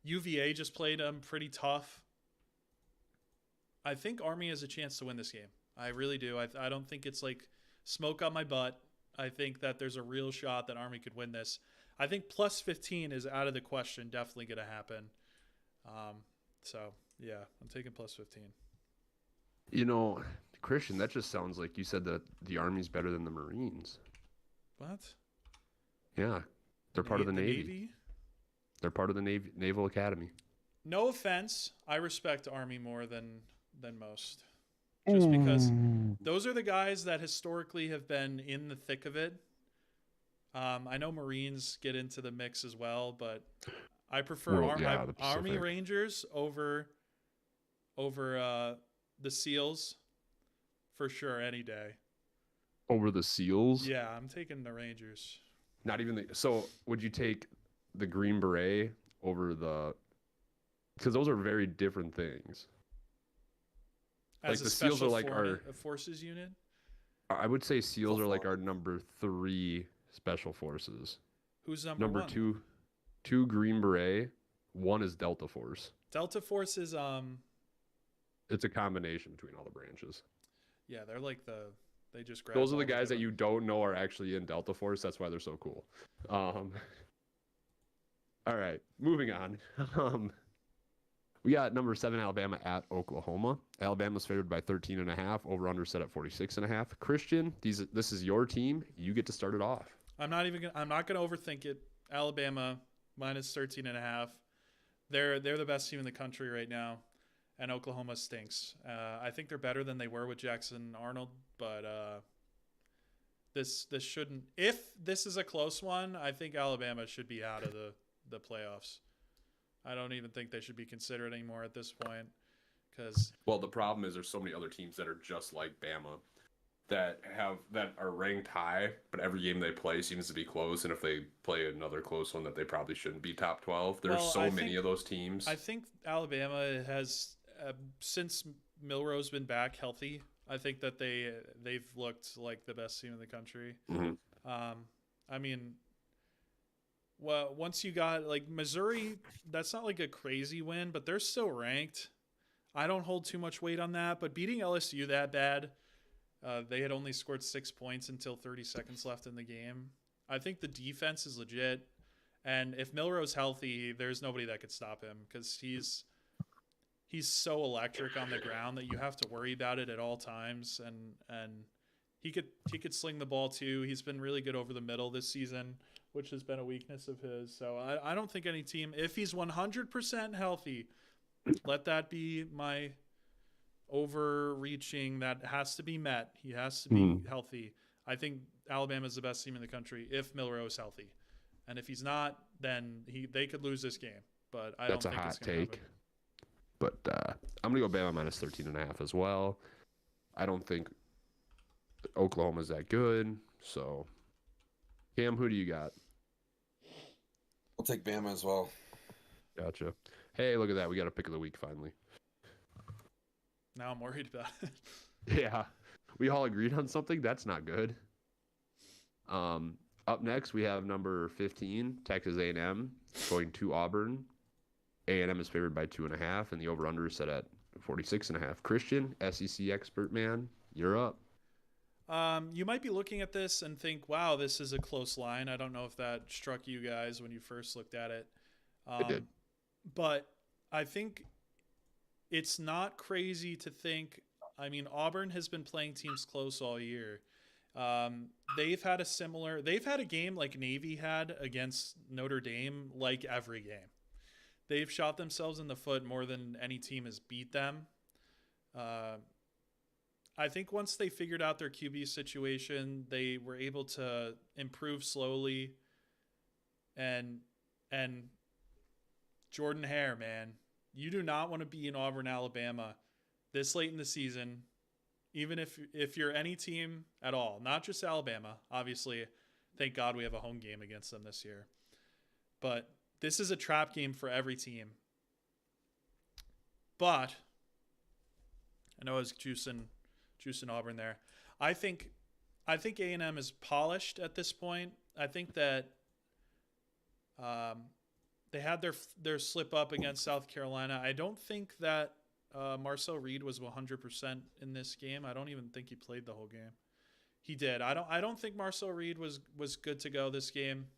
UVA just played them pretty tough. I think Army has a chance to win this game. I really do. I don't think it's like smoke on my butt. I think that there's a real shot that Army could win this. I think plus 15 is out of the question. Definitely going to happen. So, yeah, I'm taking plus 15. You know, Christian, that just sounds like you said that the Army's better than the Marines. What? Yeah, they're part of the Navy. They're part of the Naval Academy. No offense. I respect Army more than most. Just because those are the guys that historically have been in the thick of it. I know Marines get into the mix as well, but I prefer Army Rangers over the SEALs for sure any day. Over the SEALs? Yeah, I'm taking the Rangers. Not even so would you take the Green Beret over because those are very different things. As like a the SEALs are like our forces unit? I would say SEALs are like our number 3 special forces. Who's number 1? 2 Green Beret, 1 is Delta Force. Delta Force is It's a combination between all the branches. Yeah, they're like they just grab. Those are the guys that you don't know are actually in Delta Force. That's why they're so cool. All right, moving on. We got number 7 Alabama at Oklahoma. Alabama's favored by 13.5. Over under set at 46.5. Christian, this is your team. You get to start it off. I'm not gonna overthink it. Alabama minus 13.5. They're the best team in the country right now, and Oklahoma stinks. I think they're better than they were with Jackson Arnold, but this shouldn't. If this is a close one, I think Alabama should be out of the playoffs. I don't even think they should be considered anymore at this point. Well, the problem is there's so many other teams that are just like Bama that are ranked high, but every game they play seems to be close. And if they play another close one, that they probably shouldn't be top 12. There's many of those teams. I think Alabama has since Milroe's been back healthy. I think that they've looked like the best team in the country. Mm-hmm. I mean, well, once you got like Missouri, that's not like a crazy win, but they're still ranked. I don't hold too much weight on that, but beating LSU that bad, they had only scored 6 points until 30 seconds left in the game. I think the defense is legit, and if Milroe's healthy, there's nobody that could stop him because he's so electric on the ground that you have to worry about it at all times, and he could sling the ball too. He's been really good over the middle this season, which has been a weakness of his. So I don't think any team, if he's 100% healthy, let that be my overreaching that has to be met. He has to be healthy. I think Alabama's the best team in the country if Milroe is healthy. And if he's not, then they could lose this game. But I don't think it's going to happen. But I'm going to go Bama minus 13.5 as well. I don't think Oklahoma's that good. So, Cam, who do you got? I'll take Bama as well. Gotcha. Hey, look at that. We got a pick of the week finally. Now I'm worried about it. Yeah. We all agreed on something? That's not good. Up next, we have number 15, Texas A&M, going to Auburn. A&M is favored by 2.5, and the over-under is set at 46.5. Christian, SEC expert man, you're up. You might be looking at this and think, wow, this is a close line. I don't know if that struck you guys when you first looked at it. It did. But I think it's not crazy to think, I mean, Auburn has been playing teams close all year. They've had a game like Navy had against Notre Dame, like every game. They've shot themselves in the foot more than any team has beat them. I think once they figured out their QB situation, they were able to improve slowly. And Jordan Hare, man, you do not want to be in Auburn, Alabama this late in the season, even if you're any team at all, not just Alabama. Obviously, thank God we have a home game against them this year. But this is a trap game for every team. But I know I was juicing Auburn there. I think A&M is polished at this point. I think that they had their slip up against South Carolina. I don't think that Marcel Reed was 100% in this game. I don't even think he played the whole game. He did. I don't think Marcel Reed was good to go this game.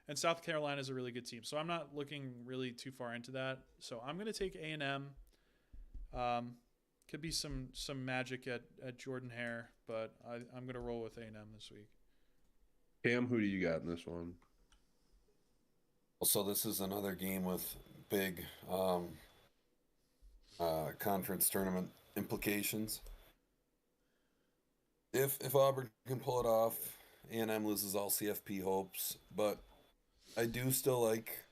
And South Carolina is a really good team. So I'm not looking really too far into that. So I'm going to take A&M. Could be some magic at Jordan Hare, but I'm going to roll with A&M this week. Cam, who do you got in this one? So this is another game with big conference tournament implications. If Auburn can pull it off, A&M loses all CFP hopes, but I do still like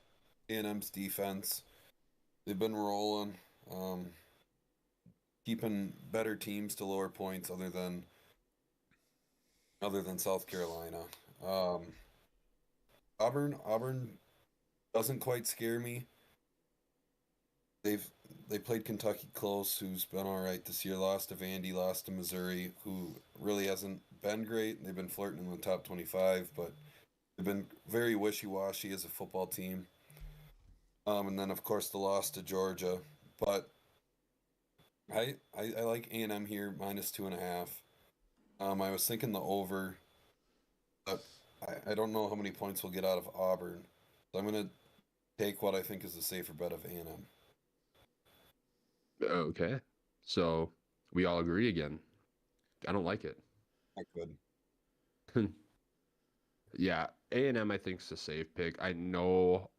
A&M's defense. They've been rolling, keeping better teams to lower points other than South Carolina. Auburn doesn't quite scare me. They played Kentucky close, who's been all right this year. Lost to Vandy, lost to Missouri, who really hasn't been great. They've been flirting in the top 25, but they've been very wishy-washy as a football team. And then, of course, the loss to Georgia. But I like A&M here minus 2.5. I was thinking the over, but I don't know how many points we'll get out of Auburn. So I'm gonna take what I think is the safer bet of A&M. Okay. So we all agree again. I don't like it. I could. Yeah, A&M I think is a safe pick. I know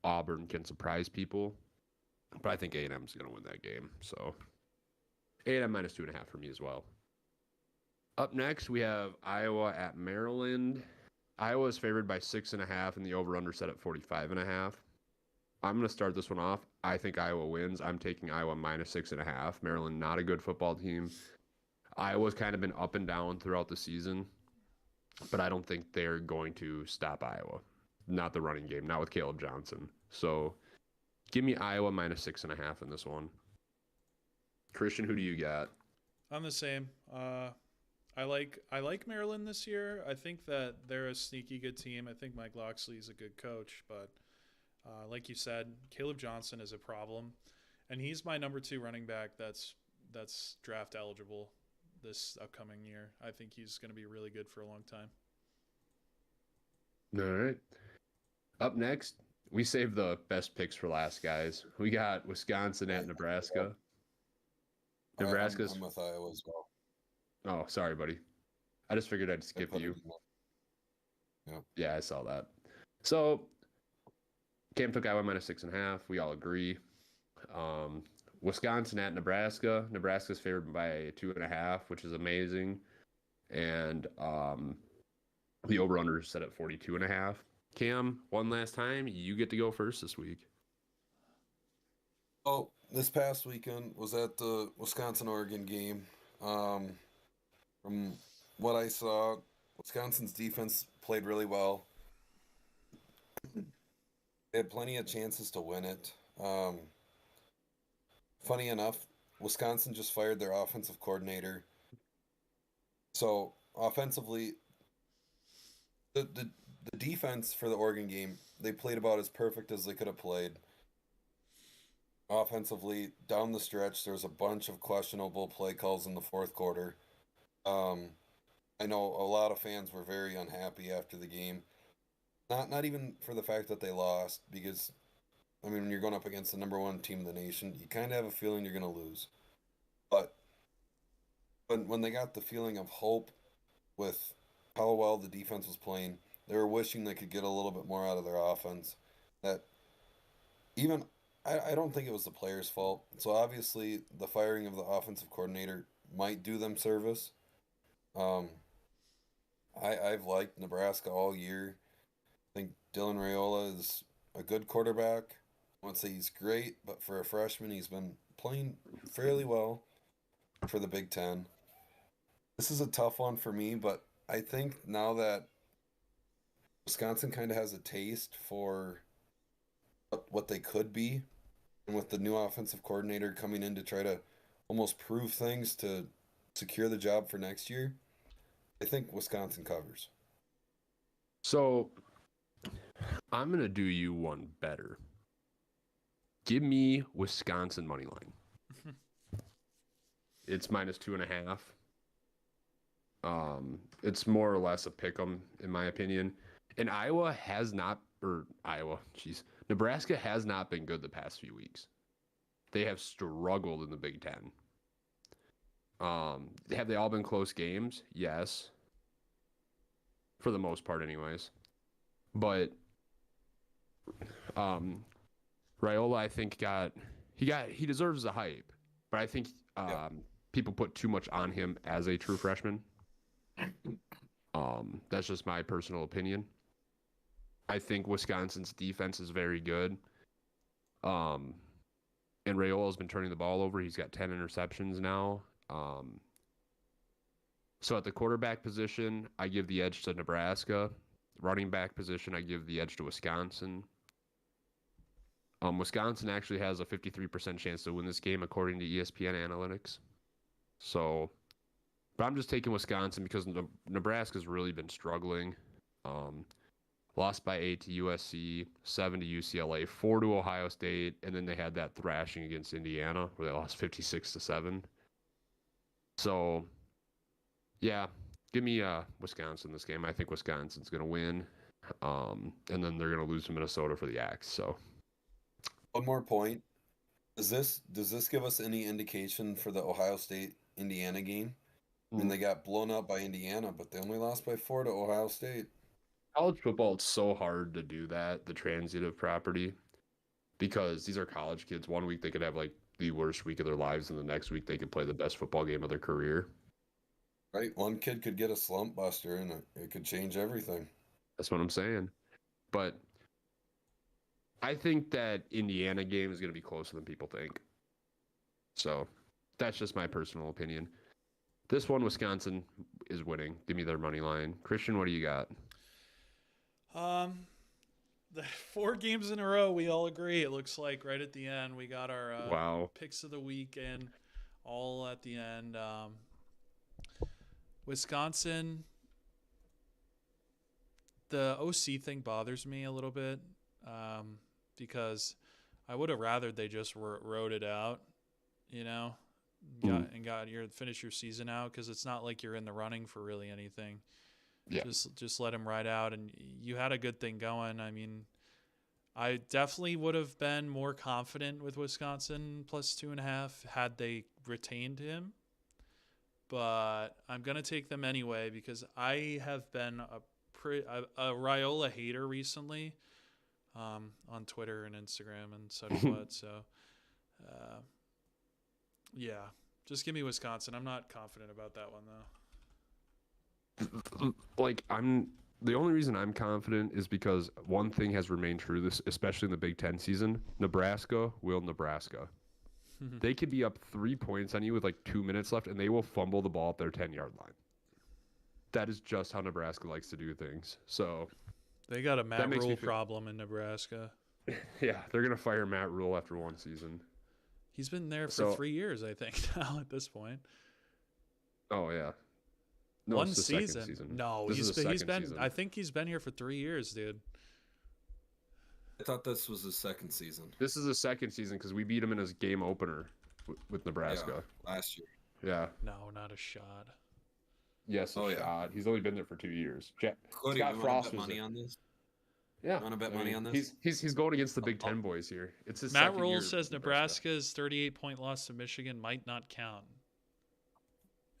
Auburn can surprise people, but I think A&M is going to win that game. So A&M minus 2.5 for me as well. Up next, we have Iowa at Maryland. Iowa is favored by 6.5, and the over/under set at 45.5. I'm going to start this one off. I think Iowa wins. I'm taking Iowa minus 6.5. Maryland, not a good football team. Iowa's kind of been up and down throughout the season, but I don't think they're going to stop Iowa. Not the running game, not with Caleb Johnson. So give me Iowa minus 6.5 in this one. Christian, who do you got? I'm the same. I like Maryland this year. I think that they're a sneaky good team. I think Mike Locksley is a good coach, but like you said, Caleb Johnson is a problem, and he's my number 2 running back. That's draft eligible this upcoming year. I think he's going to be really good for a long time. All right. Up next, we saved the best picks for last, guys. We got Wisconsin at Nebraska. Nebraska's. I'm with Iowa as well. Oh, sorry, buddy. I just figured I'd skip you. Yeah, I saw that. So, Cam took Iowa minus 6.5. We all agree. Wisconsin at Nebraska. Nebraska's favored by 2.5, which is amazing. And the over/under is set at 42.5. Cam, one last time, you get to go first this week. Oh, this past weekend was at the Wisconsin-Oregon game. From what I saw, Wisconsin's defense played really well. They had plenty of chances to win it. Funny enough, Wisconsin just fired their offensive coordinator. So offensively, the defense for the Oregon game, they played about as perfect as they could have played. Offensively, down the stretch, there was a bunch of questionable play calls in the fourth quarter. I know a lot of fans were very unhappy after the game. Not even for the fact that they lost, because I mean, when you're going up against the number 1 team in the nation, you kind of have a feeling you're going to lose. But when they got the feeling of hope with how well the defense was playing, they were wishing they could get a little bit more out of their offense. That even I don't think it was the players' fault. So obviously, the firing of the offensive coordinator might do them service. I've liked Nebraska all year. I think Dylan Raiola is a good quarterback. I won't say he's great, but for a freshman, he's been playing fairly well for the Big Ten. This is a tough one for me, but I think now that Wisconsin kind of has a taste for what they could be, and with the new offensive coordinator coming in to try to almost prove things to secure the job for next year, I think Wisconsin covers. So I'm going to do you one better. Give me Wisconsin money line. It's minus 2.5. It's more or less a pick 'em, in my opinion. And Nebraska has not been good the past few weeks. They have struggled in the Big Ten. Have they all been close games? Yes. For the most part, anyways. But Raiola, I think he deserves the hype, but I think people put too much on him as a true freshman. That's just my personal opinion. I think Wisconsin's defense is very good. And Raiola's been turning the ball over. He's got 10 interceptions now. So at the quarterback position, I give the edge to Nebraska. Running back position, I give the edge to Wisconsin. Wisconsin actually has a 53% chance to win this game according to ESPN analytics. So, but I'm just taking Wisconsin because Nebraska's really been struggling. lost by 8 to USC, 7 to UCLA, 4 to Ohio State, and then they had that thrashing against Indiana where they lost 56-7. So, yeah, give me Wisconsin this game. I think Wisconsin's going to win, and then they're going to lose to Minnesota for the Axe. So, one more point. Does this give us any indication for the Ohio State Indiana game? I mean, they got blown out by Indiana, but they only lost by 4 to Ohio State. College football, it's so hard to do that, the transitive property, because these are college kids. One week they could have like the worst week of their lives, and the next week they could play the best football game of their career. Right? One kid could get a slump buster, and it could change everything. That's what I'm saying. But I think that Indiana game is going to be closer than people think. So that's just my personal opinion. This one, Wisconsin is winning. Give me their money line. Christian, what do you got? The 4 games in a row, we all agree. It looks like right at the end, we got our picks of the weekend all at the end. Wisconsin, the OC thing bothers me a little bit because I would have rather they just wrote it out, you know, finish your season out, because it's not like you're in the running for really anything. Yeah. Just let him ride out, and you had a good thing going. I mean, I definitely would have been more confident with Wisconsin plus 2.5 had they retained him, but I'm gonna take them anyway because I have been a Raiola hater recently on Twitter and Instagram and such what. So, yeah, just give me Wisconsin. I'm not confident about that one though. Like, the only reason I'm confident is because one thing has remained true, this especially in the Big Ten season. Nebraska will Nebraska. They could be up 3 points on you with like 2 minutes left, and they will fumble the ball at their 10-yard line. That is just how Nebraska likes to do things. So they got a Matt Rule problem in Nebraska. Yeah, they're gonna fire Matt Rule after one season. He's been there for 3 years, I think, now at this point. Oh yeah. No, one season. No, he's been. Season. I think he's been here for 3 years, dude. I thought this was his second season. This is his second season because we beat him in his game opener with Nebraska last year. Yeah. No, not a shot. Yes, a shot. He's only been there for 2 years. Cody, Scott Frost bet money on this? Yeah. Want to bet money on this? He's going against the Big Ten boys here. It's his Matt Rule says Nebraska's 38-point loss to Michigan might not count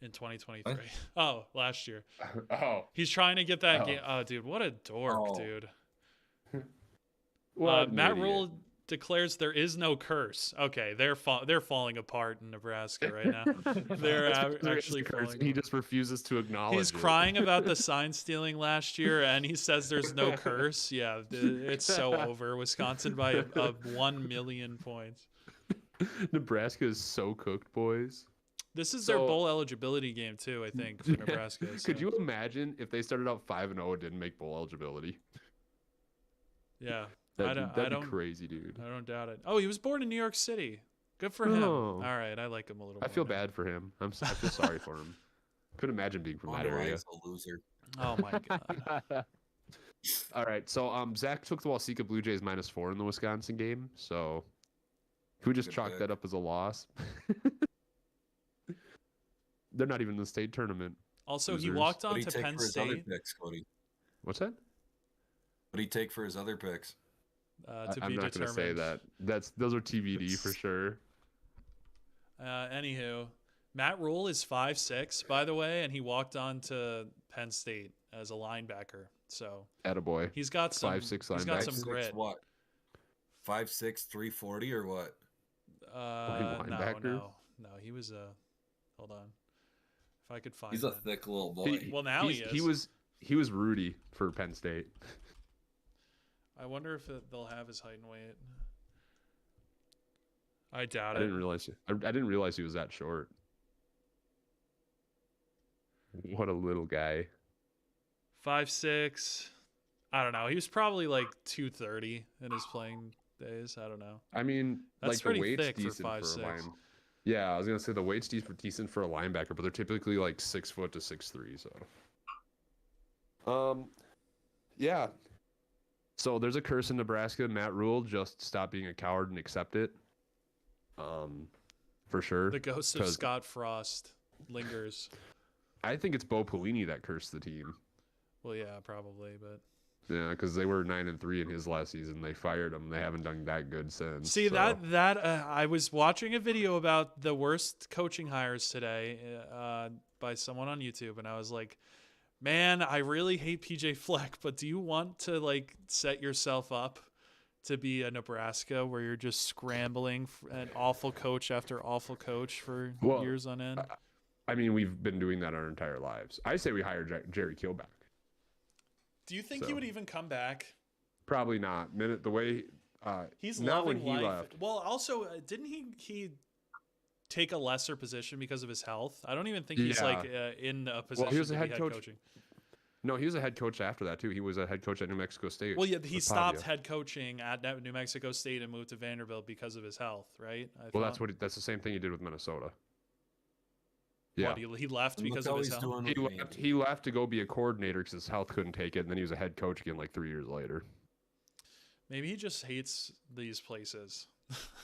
in 2023. What? Oh, last year. Oh. He's trying to get that game. Oh, dude, what a dork, dude. Well, Matt Rule declares there is no curse. Okay, they're falling apart in Nebraska right now. They're actually falling. He just refuses to acknowledge He's crying about the sign stealing last year, and he says there's no curse. Yeah, it's so over. Wisconsin by 1 million points. Nebraska is so cooked, boys. This is their bowl eligibility game too, I think, for Nebraska. Could you imagine if they started out 5-0 and didn't make bowl eligibility? Yeah. That'd be crazy, dude. I don't doubt it. Oh, he was born in New York City. Good for him. All right, I like him a little more. I feel bad for him. I feel sorry for him. Couldn't imagine being from that area. He's a loser. Oh, my God. All right, so Zach took the Waseca Blue Jays -4 in the Wisconsin game, so can we just chalk that up as a loss? They're not even in the state tournament. Also, he walked on to Penn State. What's that? What do you take for his other picks? I'm not going to say that. Those are TBD for sure. Anywho, Matt Rule is 5'6", by the way, and he walked on to Penn State as a linebacker. So, attaboy. He's got some 5'6" linebacker. He's got some grit. What? 5'6", 340 or what? No. He was hold on. If I could find. He's a thick little boy. He is. He was Rudy for Penn State. I wonder if they'll have his height and weight. I doubt it. I didn't realize he was that short. What a little guy. 5'6". I don't know. He was probably like 230 in his playing days. I don't know. I mean, that's like the weight's thick decent for 5'6". Yeah, I was gonna say the weight's decent for a linebacker, but they're typically like 6 foot to 6'3". So, yeah. So there's a curse in Nebraska. Matt Rule, just stop being a coward and accept it. For sure. The ghost of Scott Frost lingers. I think it's Bo Pelini that cursed the team. Well, yeah, probably, but yeah, because they were 9-3 in his last season. They fired him. They haven't done that good since. See, that I was watching a video about the worst coaching hires today by someone on YouTube, and I was like, man, I really hate PJ Fleck, but do you want to like set yourself up to be a Nebraska where you're just scrambling for an awful coach after awful coach for years on end? I mean, we've been doing that our entire lives. I say we hire Jerry Kill back. Do you think he would even come back? Probably not. The way he's not loving when he life. left. Well, also, didn't he take a lesser position because of his health? I don't even think he's in a position he was to a be head head coach. coaching. No, he was a head coach after that too. He was a head coach at New Mexico State. Well, yeah, he stopped head coaching at New Mexico State and moved to Vanderbilt because of his health, right? That's the same thing he did with Minnesota. Yeah, he left because of his health. He left to go be a coordinator because his health couldn't take it, and then he was a head coach again like 3 years later. Maybe he just hates these places.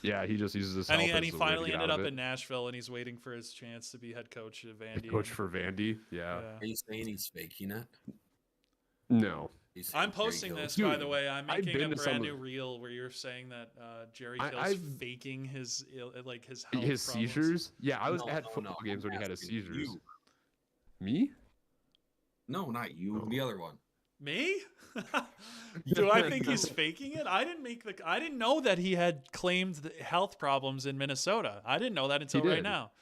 Yeah, he just uses his health. And he finally ended up in Nashville, and he's waiting for his chance to be head coach at Vandy. Head coach for Vandy, yeah. Are you saying he's faking it? No. I'm posting this, by the way. I'm making a brand new reel where you're saying that Jerry Kill's faking his health his seizures. Yeah, I was at football games when he had his seizures. You. Me? No, not you. Oh. The other one. Me? Do I think he's faking it? I didn't know that he had claimed the health problems in Minnesota. I didn't know that until right now.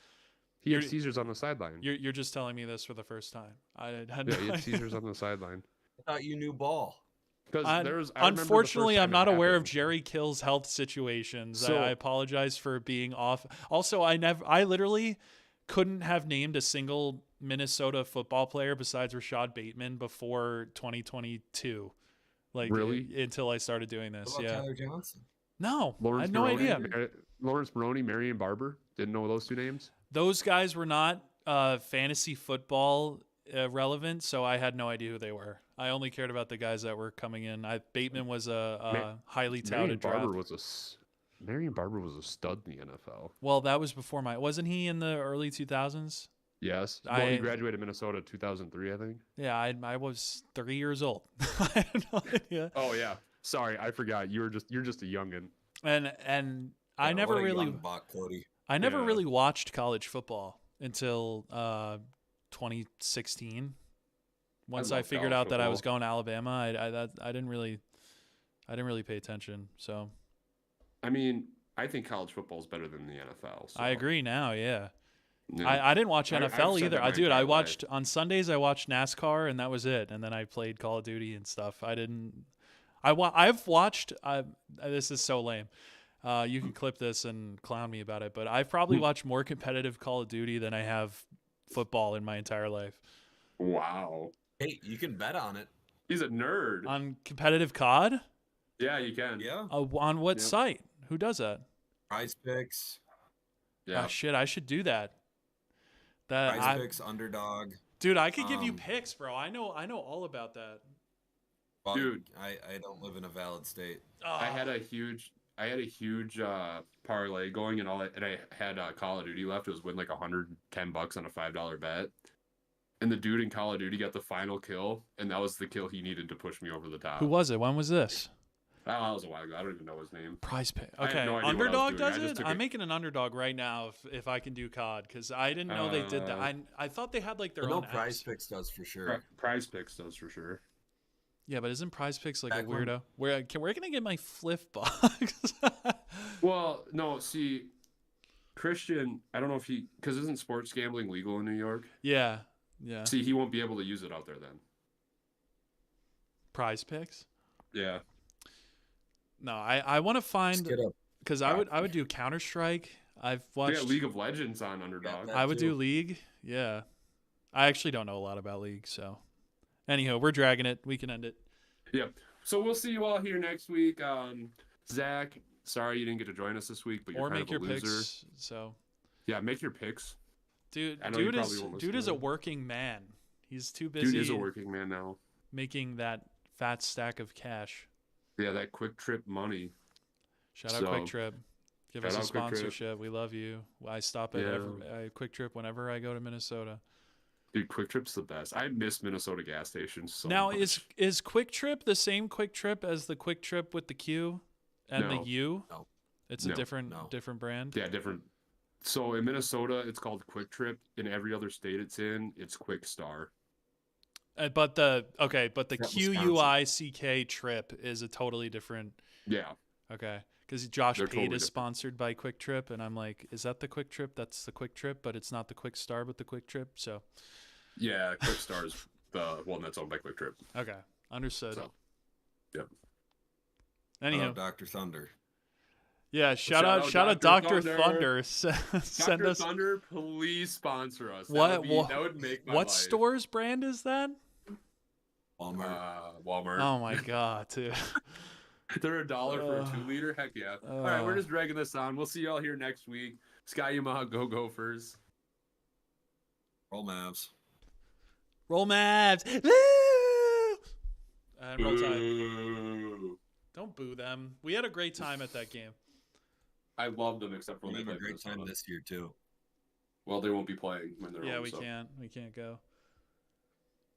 He had seizures on the sideline. You're just telling me this for the first time. He had seizures on the sideline. I thought you knew ball. Unfortunately, I'm not aware of Jerry Kill's health situations. So, I apologize for being off. Also, I literally couldn't have named a single Minnesota football player besides Rashad Bateman before 2022. Really? Until I started doing this. What about Tyler Johnson? No, I had no idea. Lawrence Maroney, Marion Barber. Didn't know those two names. Those guys were not fantasy football relevant, so I had no idea who they were. I only cared about the guys that were coming in. Bateman was a highly touted draft. Marion Barber was a stud in the NFL. Well, that was before wasn't he in the early 2000s? Yes. Well, he graduated Minnesota 2003, I think. Yeah, I was 3 years old. I had no idea. Oh yeah. Sorry, I forgot. You're just a youngin. And I never really really watched college football until 2016. Once I figured out that I was going to Alabama, I didn't really pay attention. So, I mean, I think college football is better than the NFL. So. I agree now. Yeah. I didn't watch NFL either. I watched on Sundays. I watched NASCAR, and that was it. And then I played Call of Duty and stuff. I've watched. This is so lame. You can clip this and clown me about it, but I've probably watched more competitive Call of Duty than I have football in my entire life. Wow. Hey, you can bet on it. He's a nerd. On competitive COD? Yeah, you can. Yeah. On what site? Who does that? Prize Picks. Yeah. Shit, I should do that. Prize Picks, Underdog. Dude, I could give you picks, bro. I know all about that. Well, dude, I don't live in a valid state. I had a huge parlay going and all that, and I had Call of Duty left. It was win like $110 on a $5 bet. And the dude in Call of Duty got the final kill, and that was the kill he needed to push me over the top. Who was it? When was this? That was a while ago. I don't even know his name. Prize Pick. Okay, no Underdog does it? I'm making an Underdog right now if I can do COD, because I didn't know they did that. I thought they had like their own Prize Picks does for sure. Prize Picks does for sure. Yeah, but isn't Prize Picks like a weirdo? Where can I get my flip box? Well, no, see, Christian, I don't know if because isn't sports gambling legal in New York? Yeah. See, he won't be able to use it out there then. Prize Picks? Yeah. No, I want to find, because I would do Counter-Strike. I've watched League of Legends on Underdog. I would do League. Yeah. I actually don't know a lot about League, so anyhow, we're dragging it. We can end it. Yeah. So we'll see you all here next week. Zach, sorry you didn't get to join us this week, but you're kind of a loser. Picks, so yeah, make your picks. Dude is a working man. He's too busy. Dude is a working man now. Making that fat stack of cash. Yeah, that Quick Trip money. Shout out Quick Trip. Give us a Shout out Quick Trip. sponsorship. We love you. I stop at Quick Trip whenever I go to Minnesota. Dude, Quick Trip's the best. I miss Minnesota gas stations so now, much. is Quick Trip the same Quick Trip as the Quick Trip with the Q and the U? No. It's a different brand? Yeah, different. So in Minnesota, it's called Quick Trip. In every other state it's in, it's Quick Star. But the QUICK Trip is a totally different. Yeah. Okay. Because Josh They're Pate totally is different. sponsored by Quick Trip, and I'm like, is that the Quick Trip? That's the Quick Trip, but it's not the Quick Star, but the Quick Trip. So. Yeah, Quick Star is the one that's owned by Quick Trip. Okay, understood. So, yep. Anyhow, Dr. Thunder. Yeah, shout out Dr. Thunder. Send Dr. us. Thunder, please sponsor us. That would make my what life. store's brand is that? Walmart. Oh my god, dude. They're $1 for a 2-liter. Heck yeah. All right, we're just dragging this on. We'll see y'all here next week. Sky Yamaha, go Gophers. Roll Mavs. Roll Mavs. Woo! And roll Tide. Boo. Don't boo them. We had a great time at that game. I loved them except for We'll when have they a played great time Minnesota. this year, too. Well, they won't be playing when they're Yeah, home, we so. can't. We can't go.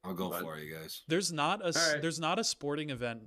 I'll go for you guys. There's not a All right. there's not a sporting event